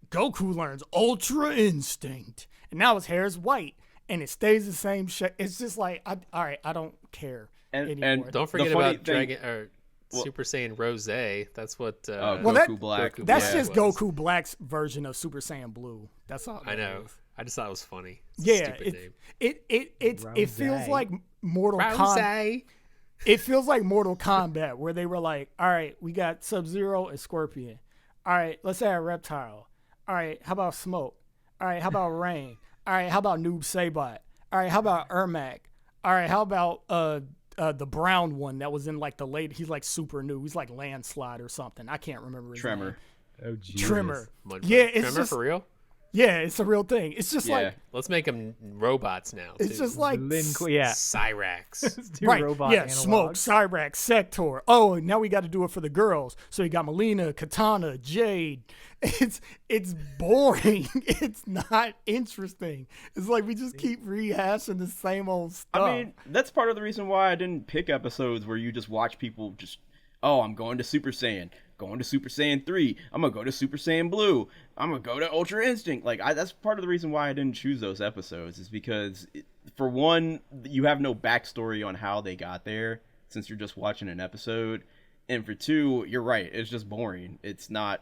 Goku learns Ultra Instinct. And now his hair is white. And it stays the same shape. It's just like, all right, I don't care anymore. And Don't forget the funny about thing- Dragon or Super Saiyan Rose. That's what. Goku Black. That's Black just was. Goku Black's version of Super Saiyan Blue. That's all. I that know. is. I just thought it was funny. It's a Yeah, stupid name. it feels Rose. like Mortal Kombat. It feels like Mortal Kombat, where they were like, all right, we got Sub-Zero and Scorpion. All right, let's add Reptile. All right, how about Smoke? All right, how about Rain? All right, how about Noob Saibot? All right, how about Ermac? All right, how about the brown one that was in like the late? He's like super new. He's like Landslide or something. I can't remember his Tremor. name. Oh, Jesus. Trimmer. Mud Yeah, Bug. it's Tremor just for real. Yeah, it's a real thing. It's just Yeah. like Let's make them robots now. it's too. just like Yeah. Cyrax. Let's do right. robot Yeah, analogs. Smoke, Cyrax, Sector. Oh, and now we got to do it for the girls. So you got Melina, Katana, Jade. It's boring. It's not interesting. It's like we just keep rehashing the same old stuff. I mean, that's part of the reason why I didn't pick episodes where you just watch people just, oh, I'm going to Super Saiyan, going to Super Saiyan 3, I'm going to go to Super Saiyan Blue, I'm going to go to Ultra Instinct. Like, that's part of the reason why I didn't choose those episodes, is because, for one, you have no backstory on how they got there, since you're just watching an episode. And for two, you're right, it's just boring. It's not...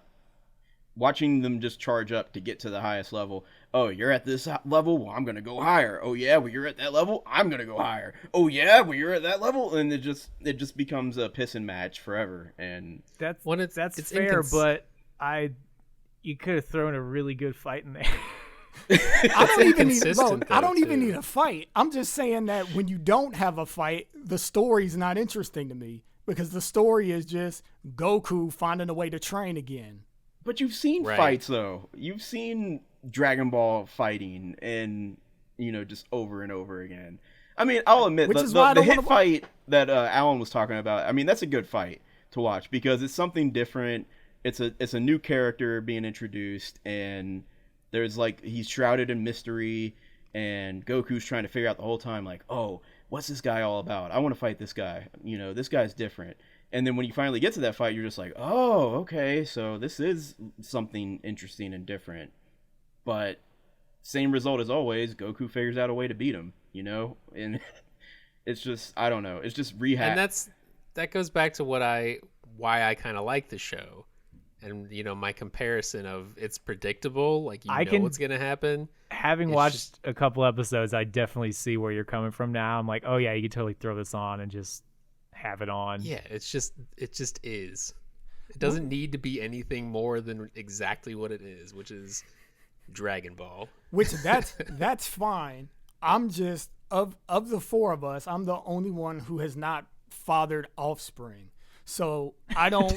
Watching them just charge up to get to the highest level. Oh, you're at this level? Well, I'm going to go higher. Oh, yeah? Well, you're at that level? I'm going to go higher. Oh, yeah? Well, you're at that level? And it just becomes a piss and match forever. And That's it's fair, but you could have thrown a really good fight in there. I don't even need inconsistent, I don't though, even too. need a fight. I'm just saying that when you don't have a fight, the story's not interesting to me, because the story is just Goku finding a way to train again. But you've seen Right. fights, though. You've seen Dragon Ball fighting, and, just over and over again. I mean, I'll admit, Which is why I the don't hit wanna- fight that Alan was talking about, I mean, that's a good fight to watch, because it's something different. It's a new character being introduced, and there's, like, he's shrouded in mystery, and Goku's trying to figure out the whole time, like, oh, what's this guy all about? I want to fight this guy. This guy's different. And then when you finally get to that fight, you're just like, oh, okay, so this is something interesting and different. But same result as always, Goku figures out a way to beat him, And it's just, I don't know, it's just rehash. And that goes back to why I kind of like the show. And, my comparison of it's predictable, like I can- what's going to happen. Having It's watched just- a couple episodes, I definitely see where you're coming from now. I'm like, oh yeah, you could totally throw this on and just have it on. Yeah, it just is. It doesn't need to be anything more than exactly what it is, which is Dragon Ball. Which that's fine. I'm just of the four of us, I'm the only one who has not fathered offspring. So I don't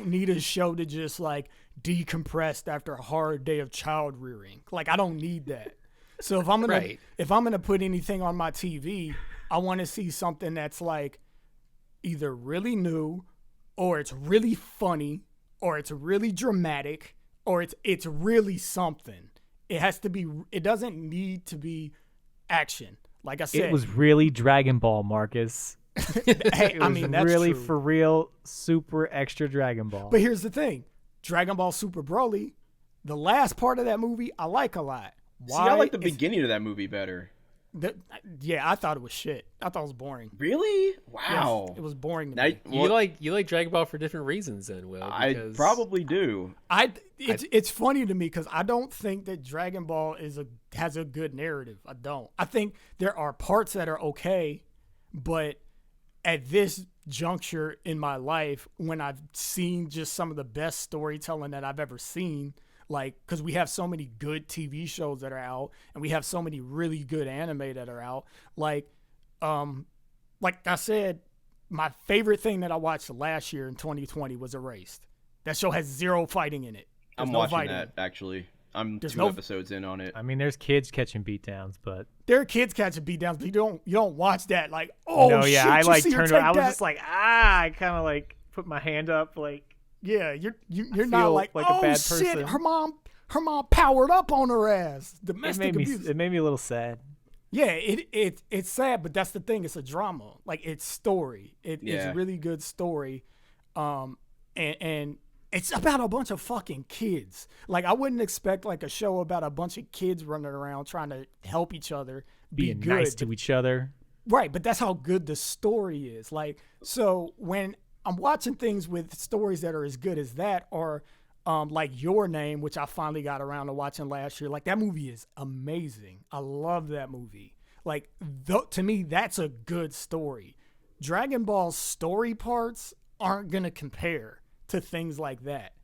need a show to just like decompress after a hard day of child rearing. Like, I don't need that. So if I'm gonna Right. put anything on my TV, I want to see something that's like either really new, or it's really funny, or it's really dramatic, or it's really something. It has to be. It doesn't need to be action. Like I said, It was really Dragon Ball, Marcus. Hey, It I was mean, that's really true. for real, super extra Dragon Ball. But here's the thing: Dragon Ball Super Broly, the last part of that movie, I like a lot. See, I like the It's- beginning of that movie better. Yeah, I thought it was shit. I thought it was boring. Really? Yes, Wow. it was boring to Now, me. You like Dragon Ball for different reasons, then, Will. I because- probably do. It's funny to me because I don't think that Dragon Ball has a good narrative. I don't. I think there are parts that are okay, but at this juncture in my life, when I've seen just some of the best storytelling that I've ever seen, like, because we have so many good TV shows that are out, and we have so many really good anime that are out, like I said, my favorite thing that I watched last year in 2020 was Erased. That show has zero fighting in it. There's I'm no watching fighting. that, actually. I'm There's 2 no- episodes in on it. I mean, there's kids catching beatdowns, but There are kids catching beatdowns, but you don't watch that like, oh no, yeah, shit, I you like see her turned. take I was that? just like, I kind of like put my hand up, like Yeah, you're not feel like, like a oh bad shit, person. her mom powered up on her ass. it Domestic made me. abuse. It made me a little sad. Yeah, it's sad, but that's the thing. It's a drama. Like, it's story. It's Yeah. a really good story, and it's about a bunch of fucking kids. Like, I wouldn't expect like a show about a bunch of kids running around trying to help each other be Being good. nice to each other. Right, but that's how good the story is. Like, so when I'm watching things with stories that are as good as that, or like Your Name, which I finally got around to watching last year, like, that movie is amazing. I love that movie. Like, to me, that's a good story. Dragon Ball's story parts aren't gonna compare to things like that.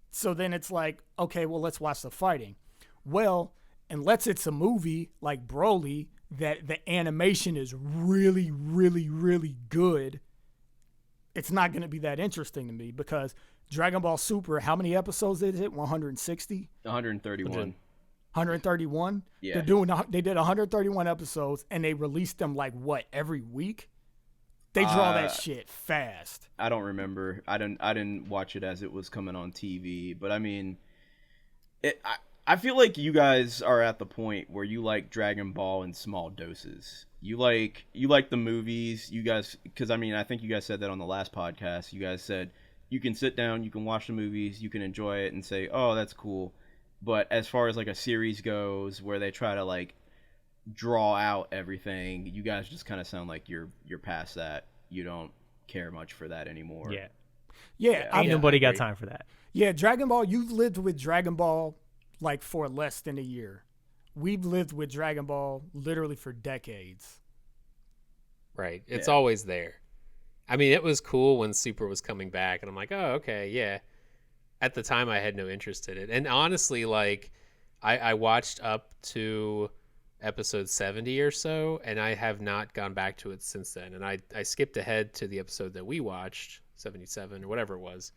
So then it's like, okay, well, let's watch the fighting. Well, unless it's a movie like Broly that the animation is really, really, really good, it's not going to be that interesting to me because Dragon Ball Super, how many episodes is it? 160? 131. 131? Yeah. They did 131 episodes and they released them like what, every week? They draw that shit fast. I don't remember. I didn't watch it as it was coming on TV, but I mean, I feel like you guys are at the point where you like Dragon Ball in small doses. You like the movies, you guys, because I mean, I think you guys said that on the last podcast. You guys said you can sit down, you can watch the movies, you can enjoy it and say, oh, that's cool. But as far as like a series goes where they try to like draw out everything, you guys just kind of sound like you're past that. You don't care much for that anymore. Yeah. Ain't nobody got time for that. Yeah, Dragon Ball, you've lived with Dragon Ball like for less than a year. We've lived with Dragon Ball literally for decades. Right. It's always there. I mean, it was cool when Super was coming back, and I'm like, oh, okay, yeah. At the time, I had no interest in it. And honestly, like, I watched up to episode 70 or so, and I have not gone back to it since then. And I skipped ahead to the episode that we watched, 77 or whatever it was.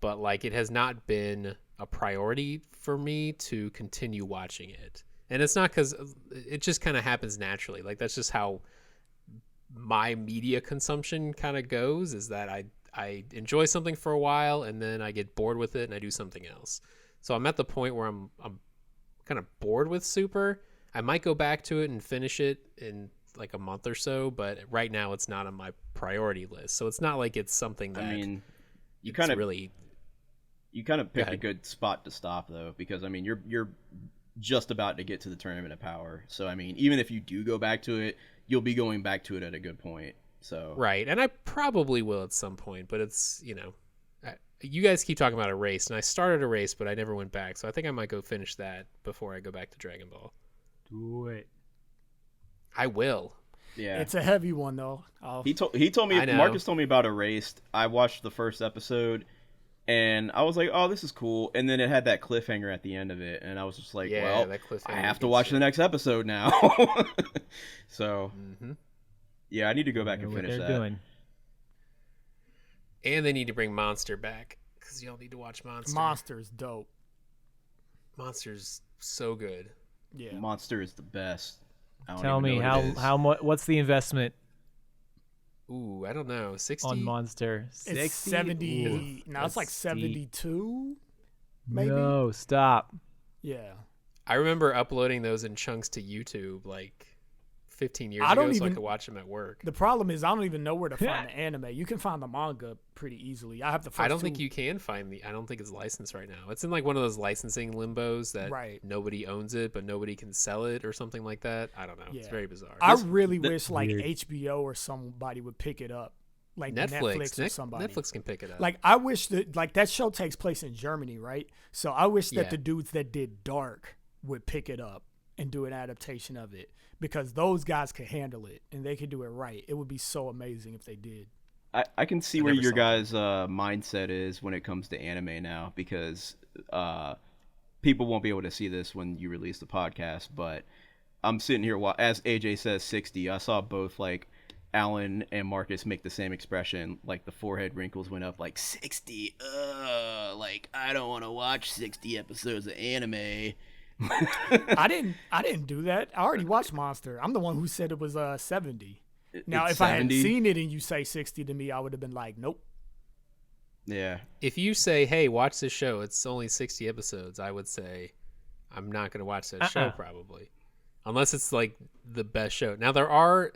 But, like, it has not been a priority for me to continue watching it. And it's not because it just kind of happens naturally. Like, that's just how my media consumption kind of goes, is that I enjoy something for a while and then I get bored with it and I do something else. So I'm at the point where I'm kind of bored with Super. I might go back to it and finish it in like a month or so, but right now it's not on my priority list. So it's not like it's something that, I mean, you kind of picked a good spot to stop though, because I mean you're just about to get to the Tournament of Power. So I mean, even if you do go back to it, you'll be going back to it at a good point. So right, and I probably will at some point, but it's, you know, you guys keep talking about a race, and I started a race, but I never went back. So I think I might go finish that before I go back to Dragon Ball. Do it. I will. Yeah, it's a heavy one though. He told me, Marcus told me about Erased. I watched the first episode, and I was like, oh, this is cool. And then it had that cliffhanger at the end of it, and I was just like, well, I have to watch the next episode now. So, yeah, I need to go back and finish that. Doing. And they need to bring Monster back, because y'all need to watch Monster. Monster's dope. Monster's so good. Yeah, Monster is the best. Tell me how much? What's the investment? Ooh, I don't know. 60 on Monster. 60? It's 70. Ooh, now it's like 72. Maybe. No, stop. Yeah. I remember uploading those in chunks to YouTube like 15 years ago, so I could watch them at work. The problem is I don't even know where to find the anime. You can find the manga pretty easily. I have the first I don't think you can find I don't think it's licensed right now. It's in like one of those licensing limbos that nobody owns it, but nobody can sell it or something like that. I don't know. Yeah. It's very bizarre. I really wish like HBO or somebody would pick it up. Like Netflix or somebody. Netflix can pick it up. Like I wish that like that show takes place in Germany, right? So I wish that the dudes that did Dark would pick it up and do an adaptation of it, because those guys could handle it and they could do it right. It would be so amazing if they did. I can see where your guys' mindset is when it comes to anime now, because people won't be able to see this when you release the podcast, but I'm sitting here, as AJ says 60, I saw both like Alan and Marcus make the same expression, like the forehead wrinkles went up, like 60, like I don't want to watch 60 episodes of anime. I didn't do that. I already watched Monster. I'm the one who said it was 70. Now, if 70? I hadn't seen it and you say 60 to me, I would have been like, nope. Yeah. If you say, hey, watch this show, it's only 60 episodes, I would say, I'm not going to watch that show probably. Unless it's like the best show. Now, there are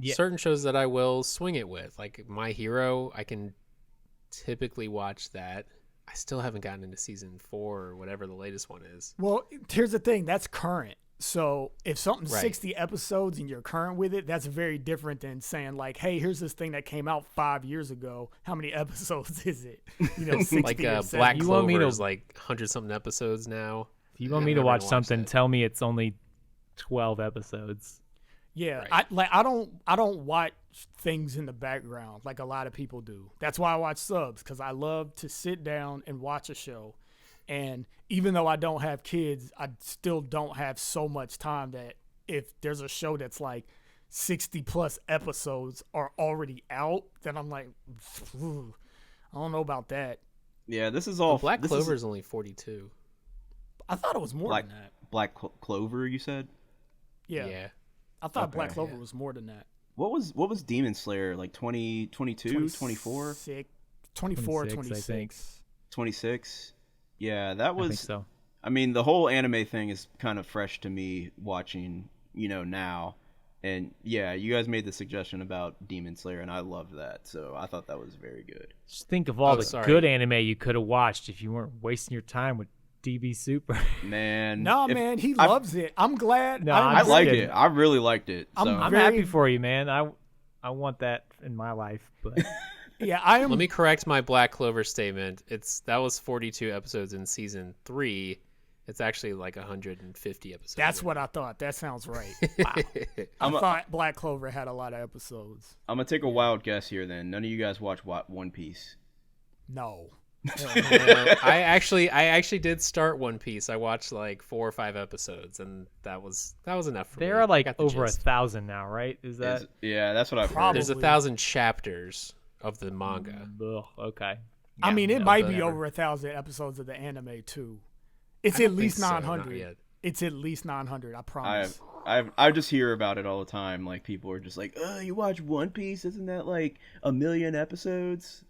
certain shows that I will swing it with. Like My Hero, I can typically watch that. I still haven't gotten into season 4 or whatever the latest one is. Well, here's the thing. That's current. So if something's 60 episodes and you're current with it, that's very different than saying like, hey, here's this thing that came out 5 years ago. How many episodes is it? You know, 60 like or Black Clover is like 100-something episodes now. If you want me to watch something, tell me it's only 12 episodes. Yeah, I don't watch things in the background like a lot of people do. That's why I watch subs, because I love to sit down and watch a show. And even though I don't have kids, I still don't have so much time that if there's a show that's like 60 plus episodes are already out, then I'm like, I don't know about that. Yeah, this is all. Black Clover is only 42. I thought it was more than that. Black Clover, you said? Yeah. I thought Black Clover yeah. was more than that. What was Demon Slayer, like 22, 24? 24, 26, I think. 26. 26? Yeah, that was... I think so. I mean, the whole anime thing is kind of fresh to me watching, now. And yeah, you guys made the suggestion about Demon Slayer, and I loved that. So I thought that was very good. Just think of all the good anime you could have watched if you weren't wasting your time with DB Super. Man. Man, he loves it. I'm glad. No, I liked it. I really liked it. So. I'm happy for you, man. I want that in my life, but yeah, I am. Let me correct my Black Clover statement. That was 42 episodes in season 3. It's actually like 150 episodes. That's what I thought. That sounds right. Wow. I thought Black Clover had a lot of episodes. I'm gonna take a wild guess here. Then none of you guys watch One Piece. No. I actually did start One Piece. I watched like 4 or 5 episodes, and that was enough for me. There are like over 1,000 now, right? Is that? Yeah, that's what I've Probably. heard. There's 1,000 chapters of the manga. Ugh, okay. I mean, it might be over 1,000 episodes of the anime too. It's at least 900. It's at least 900. I promise. I just hear about it all the time. Like people are just like, "Oh, you watch One Piece? Isn't that like 1 million episodes?"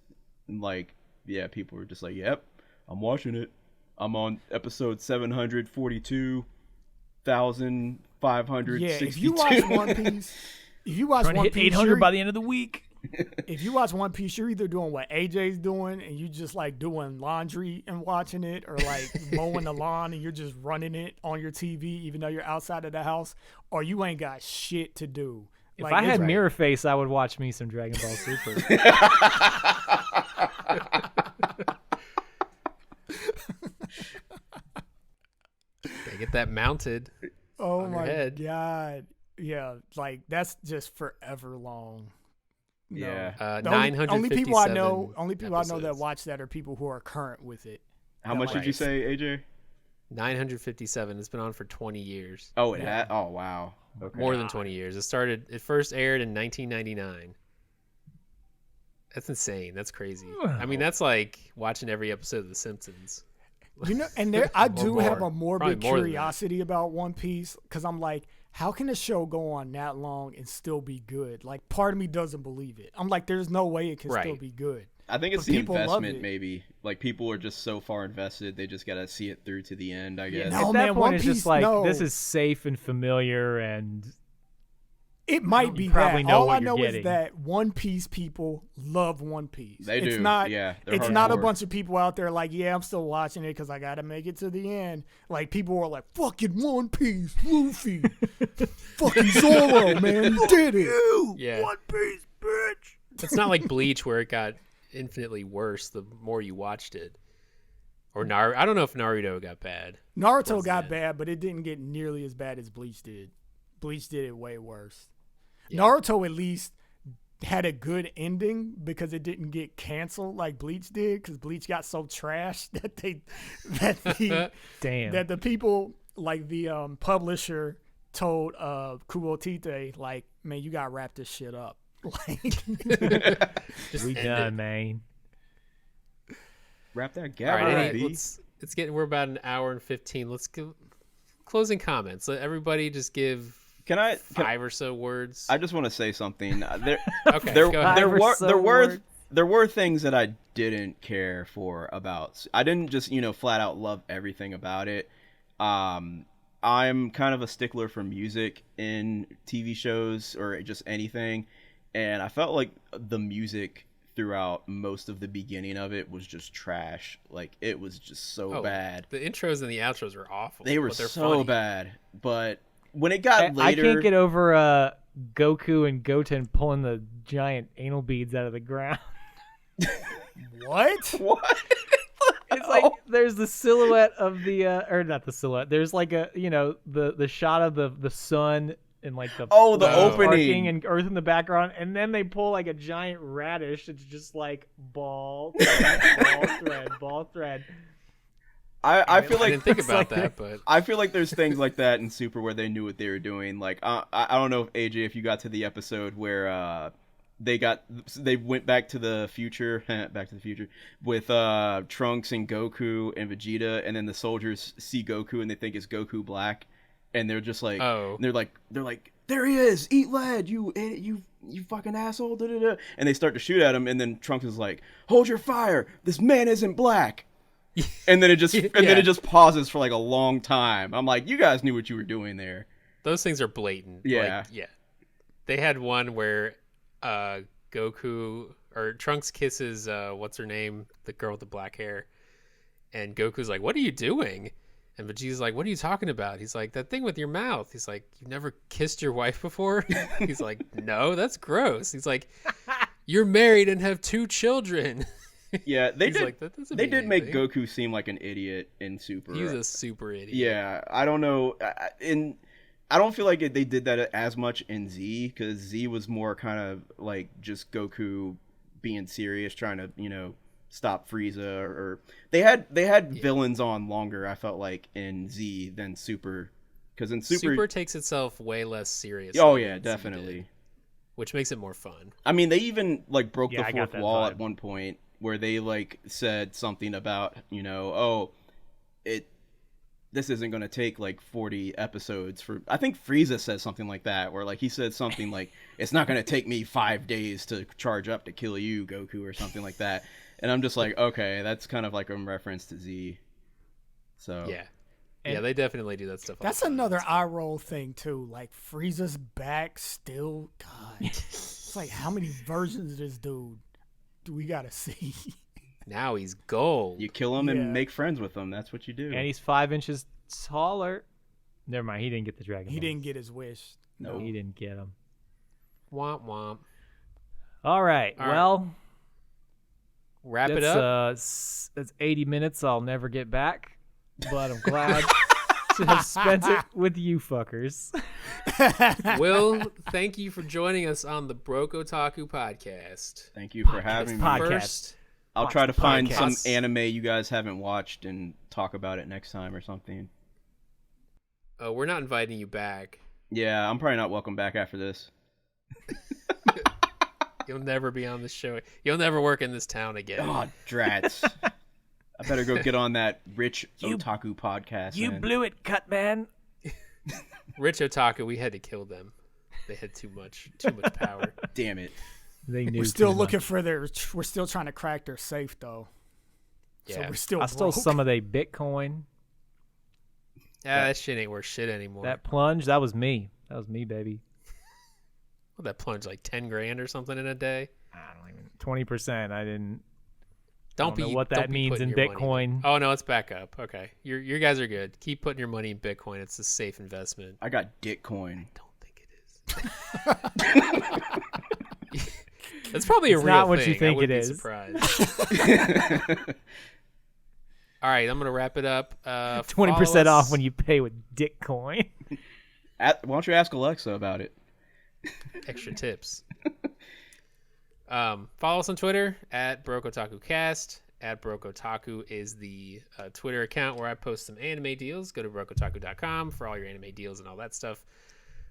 And like, yeah, people are just like, "Yep, I'm watching it. I'm on episode 742,562." Yeah, if you watch One Piece, 800 by the end of the week. If you watch One Piece, you're either doing what AJ's doing and you just like doing laundry and watching it, or like mowing the lawn and you're just running it on your TV even though you're outside of the house, or you ain't got shit to do. If like, I had mirror face, I would watch me some Dragon Ball Super. They get that mounted. Oh on your my head. god. Yeah, like that's just forever long. No. Yeah. The only people I know episodes. that watch that are people who are current with it. How much did you say, AJ? 957. It's been on for 20 years. Oh, it had. Oh, wow. Okay. More than 20 years. It first aired in 1999. That's insane. That's crazy. I mean, that's like watching every episode of The Simpsons. And I do have a Probably morbid more than that. curiosity about One Piece because I'm like, how can a show go on that long and still be good? Like, part of me doesn't believe it. I'm like, there's no way it can still be good. I think it's But the people love investment, it. maybe. Like, people are just so far invested, they just got to see it through to the end, I guess. No, At that man, point, One it's Piece, just like, no. this is safe and familiar, and It might be probably that. know All what I know you're is getting. that One Piece people love One Piece. They it's do, Not, yeah, they're it's not a hardcore. bunch of people out there like, yeah, I'm still watching it because I got to make it to the end. Like, people were like, fucking One Piece, Luffy, fucking Zoro, man, you did it. Yeah. One Piece, bitch. It's not like Bleach where it got infinitely worse the more you watched it. Or I don't know if Naruto got bad. Naruto Towards the got end. bad, but it didn't get nearly as bad as Bleach did. Bleach did it way worse. Yeah. Naruto at least had a good ending because it didn't get canceled like Bleach did, because Bleach got so trashed that the people, like the publisher told Kubotite, like, man, you gotta wrap this shit up. Like, Just we end done, it. man. Wrap that All gap right, up, Eddie, B. let's get. We're about an hour and 15. Let's go. Closing comments. Let everybody just give Can I 5 or so words. I just want to say something. There, Okay, go ahead. there were things that I didn't care for about. I didn't just flat out love everything about it. I'm kind of a stickler for music in TV shows or just anything, and I felt like the music throughout most of the beginning of it was just trash. Like, it was just so bad. The intros and the outros were awful. They were but they're so funny. bad. But when it got I later, can't get over Goku and Goten pulling the giant anal beads out of the ground. what? What? It's like there's the silhouette of the or not the silhouette. There's like a the shot of the sun and like the opening arcing and earth in the background, and then they pull like a giant radish. It's just like ball thread, ball thread, ball thread. I feel I like didn't think It's about like that, but I feel like there's things like that in Super where they knew what they were doing. Like I don't know if AJ, if you got to the episode where they went back to the future, Back to the Future, with Trunks and Goku and Vegeta, and then the soldiers see Goku and they think it's Goku Black, and they're just like, Oh. they're like, there he is, eat lead, you idiot, you fucking asshole, da da da, and they start to shoot at him, and then Trunks is like, hold your fire, this man isn't black. And then it just pauses for like a long time. I'm like, you guys knew what you were doing there. those things are blatant. Yeah. Like, yeah. They had one where Goku or Trunks kisses what's her name, the girl with the black hair, and Goku's like, "What are you doing?" And Vegeta's like, "What are you talking about?" He's like, "That thing with your mouth." He's like, "You never kissed your wife before?" He's like, "No, that's gross." He's like, "You're married and have 2 children." Yeah, they He's did. like, "That doesn't They mean did make anything." Goku seem like an idiot in Super. He's a super idiot. Yeah, I don't know. I don't feel like they did that as much in Z, because Z was more kind of like just Goku being serious, trying to stop Frieza, or they had villains on longer. I felt like in Z than Super, because in Super takes itself way less seriously. oh yeah, than Z definitely. did, which makes it more fun. I mean, they even like broke Yeah, the I got fourth that wall vibe. at one point where they like said something about oh, this isn't going to take like 40 episodes for. I think Frieza says something like that, where like he said something like, it's not going to take me 5 days to charge up to kill you, Goku, or something like that. And I'm just like, okay, that's kind of like a reference to Z. So Yeah. Yeah, they definitely do that stuff. That's all the time. another eye roll thing too. Like Frieza's back still. God, it's like how many versions of this dude do we gotta see? Now he's gold. you kill him Yeah. and make friends with him. That's what you do. And he's 5 inches taller. Never mind, he didn't get the dragon. He Ball. didn't get his wish. No. He didn't get him. Womp womp. All right. All right. Well, Wrap it that's, up. That's 80 minutes I'll never get back, but I'm glad to have spent it with you fuckers. Will, thank you for joining us on the Broke Otaku podcast. Thank you for having me. Podcast. First, I'll Watch try to the find podcast. some anime you guys haven't watched and talk about it next time or something. we're not inviting you back. Yeah, I'm probably not welcome back after this. You'll never be on this show. You'll never work in this town again. Oh, drats. I better go get on that rich otaku podcast. You man. blew it, cut man. Rich Otaku, we had to kill them. They had too much power. Damn it. They knew. We're still too looking much. for their. We're still trying to crack their safe though. So Yeah. we're still. I stole broke. some of their Bitcoin. That shit ain't worth shit anymore. That plunge, that was me. That was me, baby. What, that plunge like 10 grand or something in a day? I don't even 20%. I didn't. Don't know be what don't that be means putting in your money Bitcoin. Oh no, it's back up. Okay, you guys are good. Keep putting your money in Bitcoin. It's a safe investment. I got Ditcoin. I don't think it is. That's probably a It's real not what thing. you think I wouldn't it be is. surprised. All right, I'm gonna wrap it up. 20% off when you pay with Bitcoin. Why don't you ask Alexa about it? extra tips. Follow us on Twitter at BrokeOtakuCast. At BrokeOtaku is the Twitter account where I post some anime deals. Go to BrokeOtaku.com for all your anime deals and all that stuff.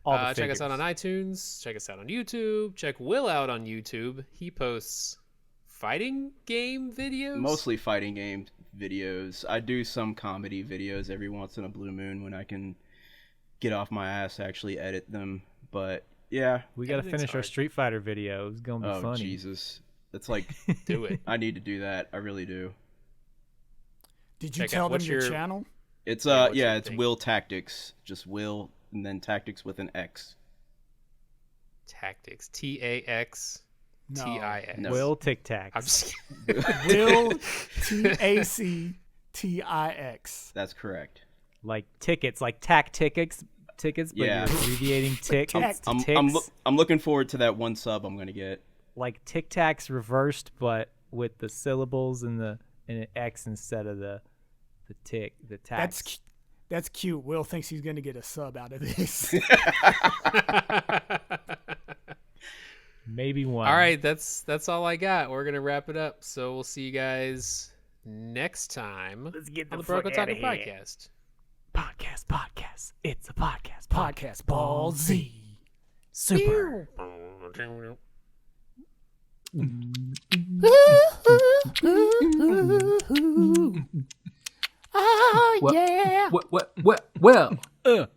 All the check us out on figures. iTunes. Check us out on YouTube. Check Will out on YouTube. He posts fighting game videos. Mostly fighting game videos. I do some comedy videos every once in a blue moon when I can get off my ass to actually edit them. But yeah. We got to Editing's finish our hard. Street Fighter video. It's going to be Oh, funny. Jesus. It's like, Do it. I need to do that. I really do. Did you Check out- tell them what's your your- channel? It's Yeah, what's your it's thing? Will Tactics. Just Will and then Tactics with an X. Tactics. TAXTIX. No. Will Tic Tacs. I'm just Will TACTIX. That's correct. Like tickets, like tack tickets, but Yeah. you're abbreviating tickets to I'm ticks. I'm looking forward to that one sub I'm gonna get. Like Tic Tacs reversed, but with the syllables and an X instead of the tax. That's cute. Will thinks he's gonna get a sub out of this. Maybe one. All right, that's all I got. We're gonna wrap it up. So we'll see you guys next time Let's get on the the Broke fuck outta Otaku here. podcast. Podcast. It's a podcast. Podcast Ball Z. Super. Oh, yeah. Well.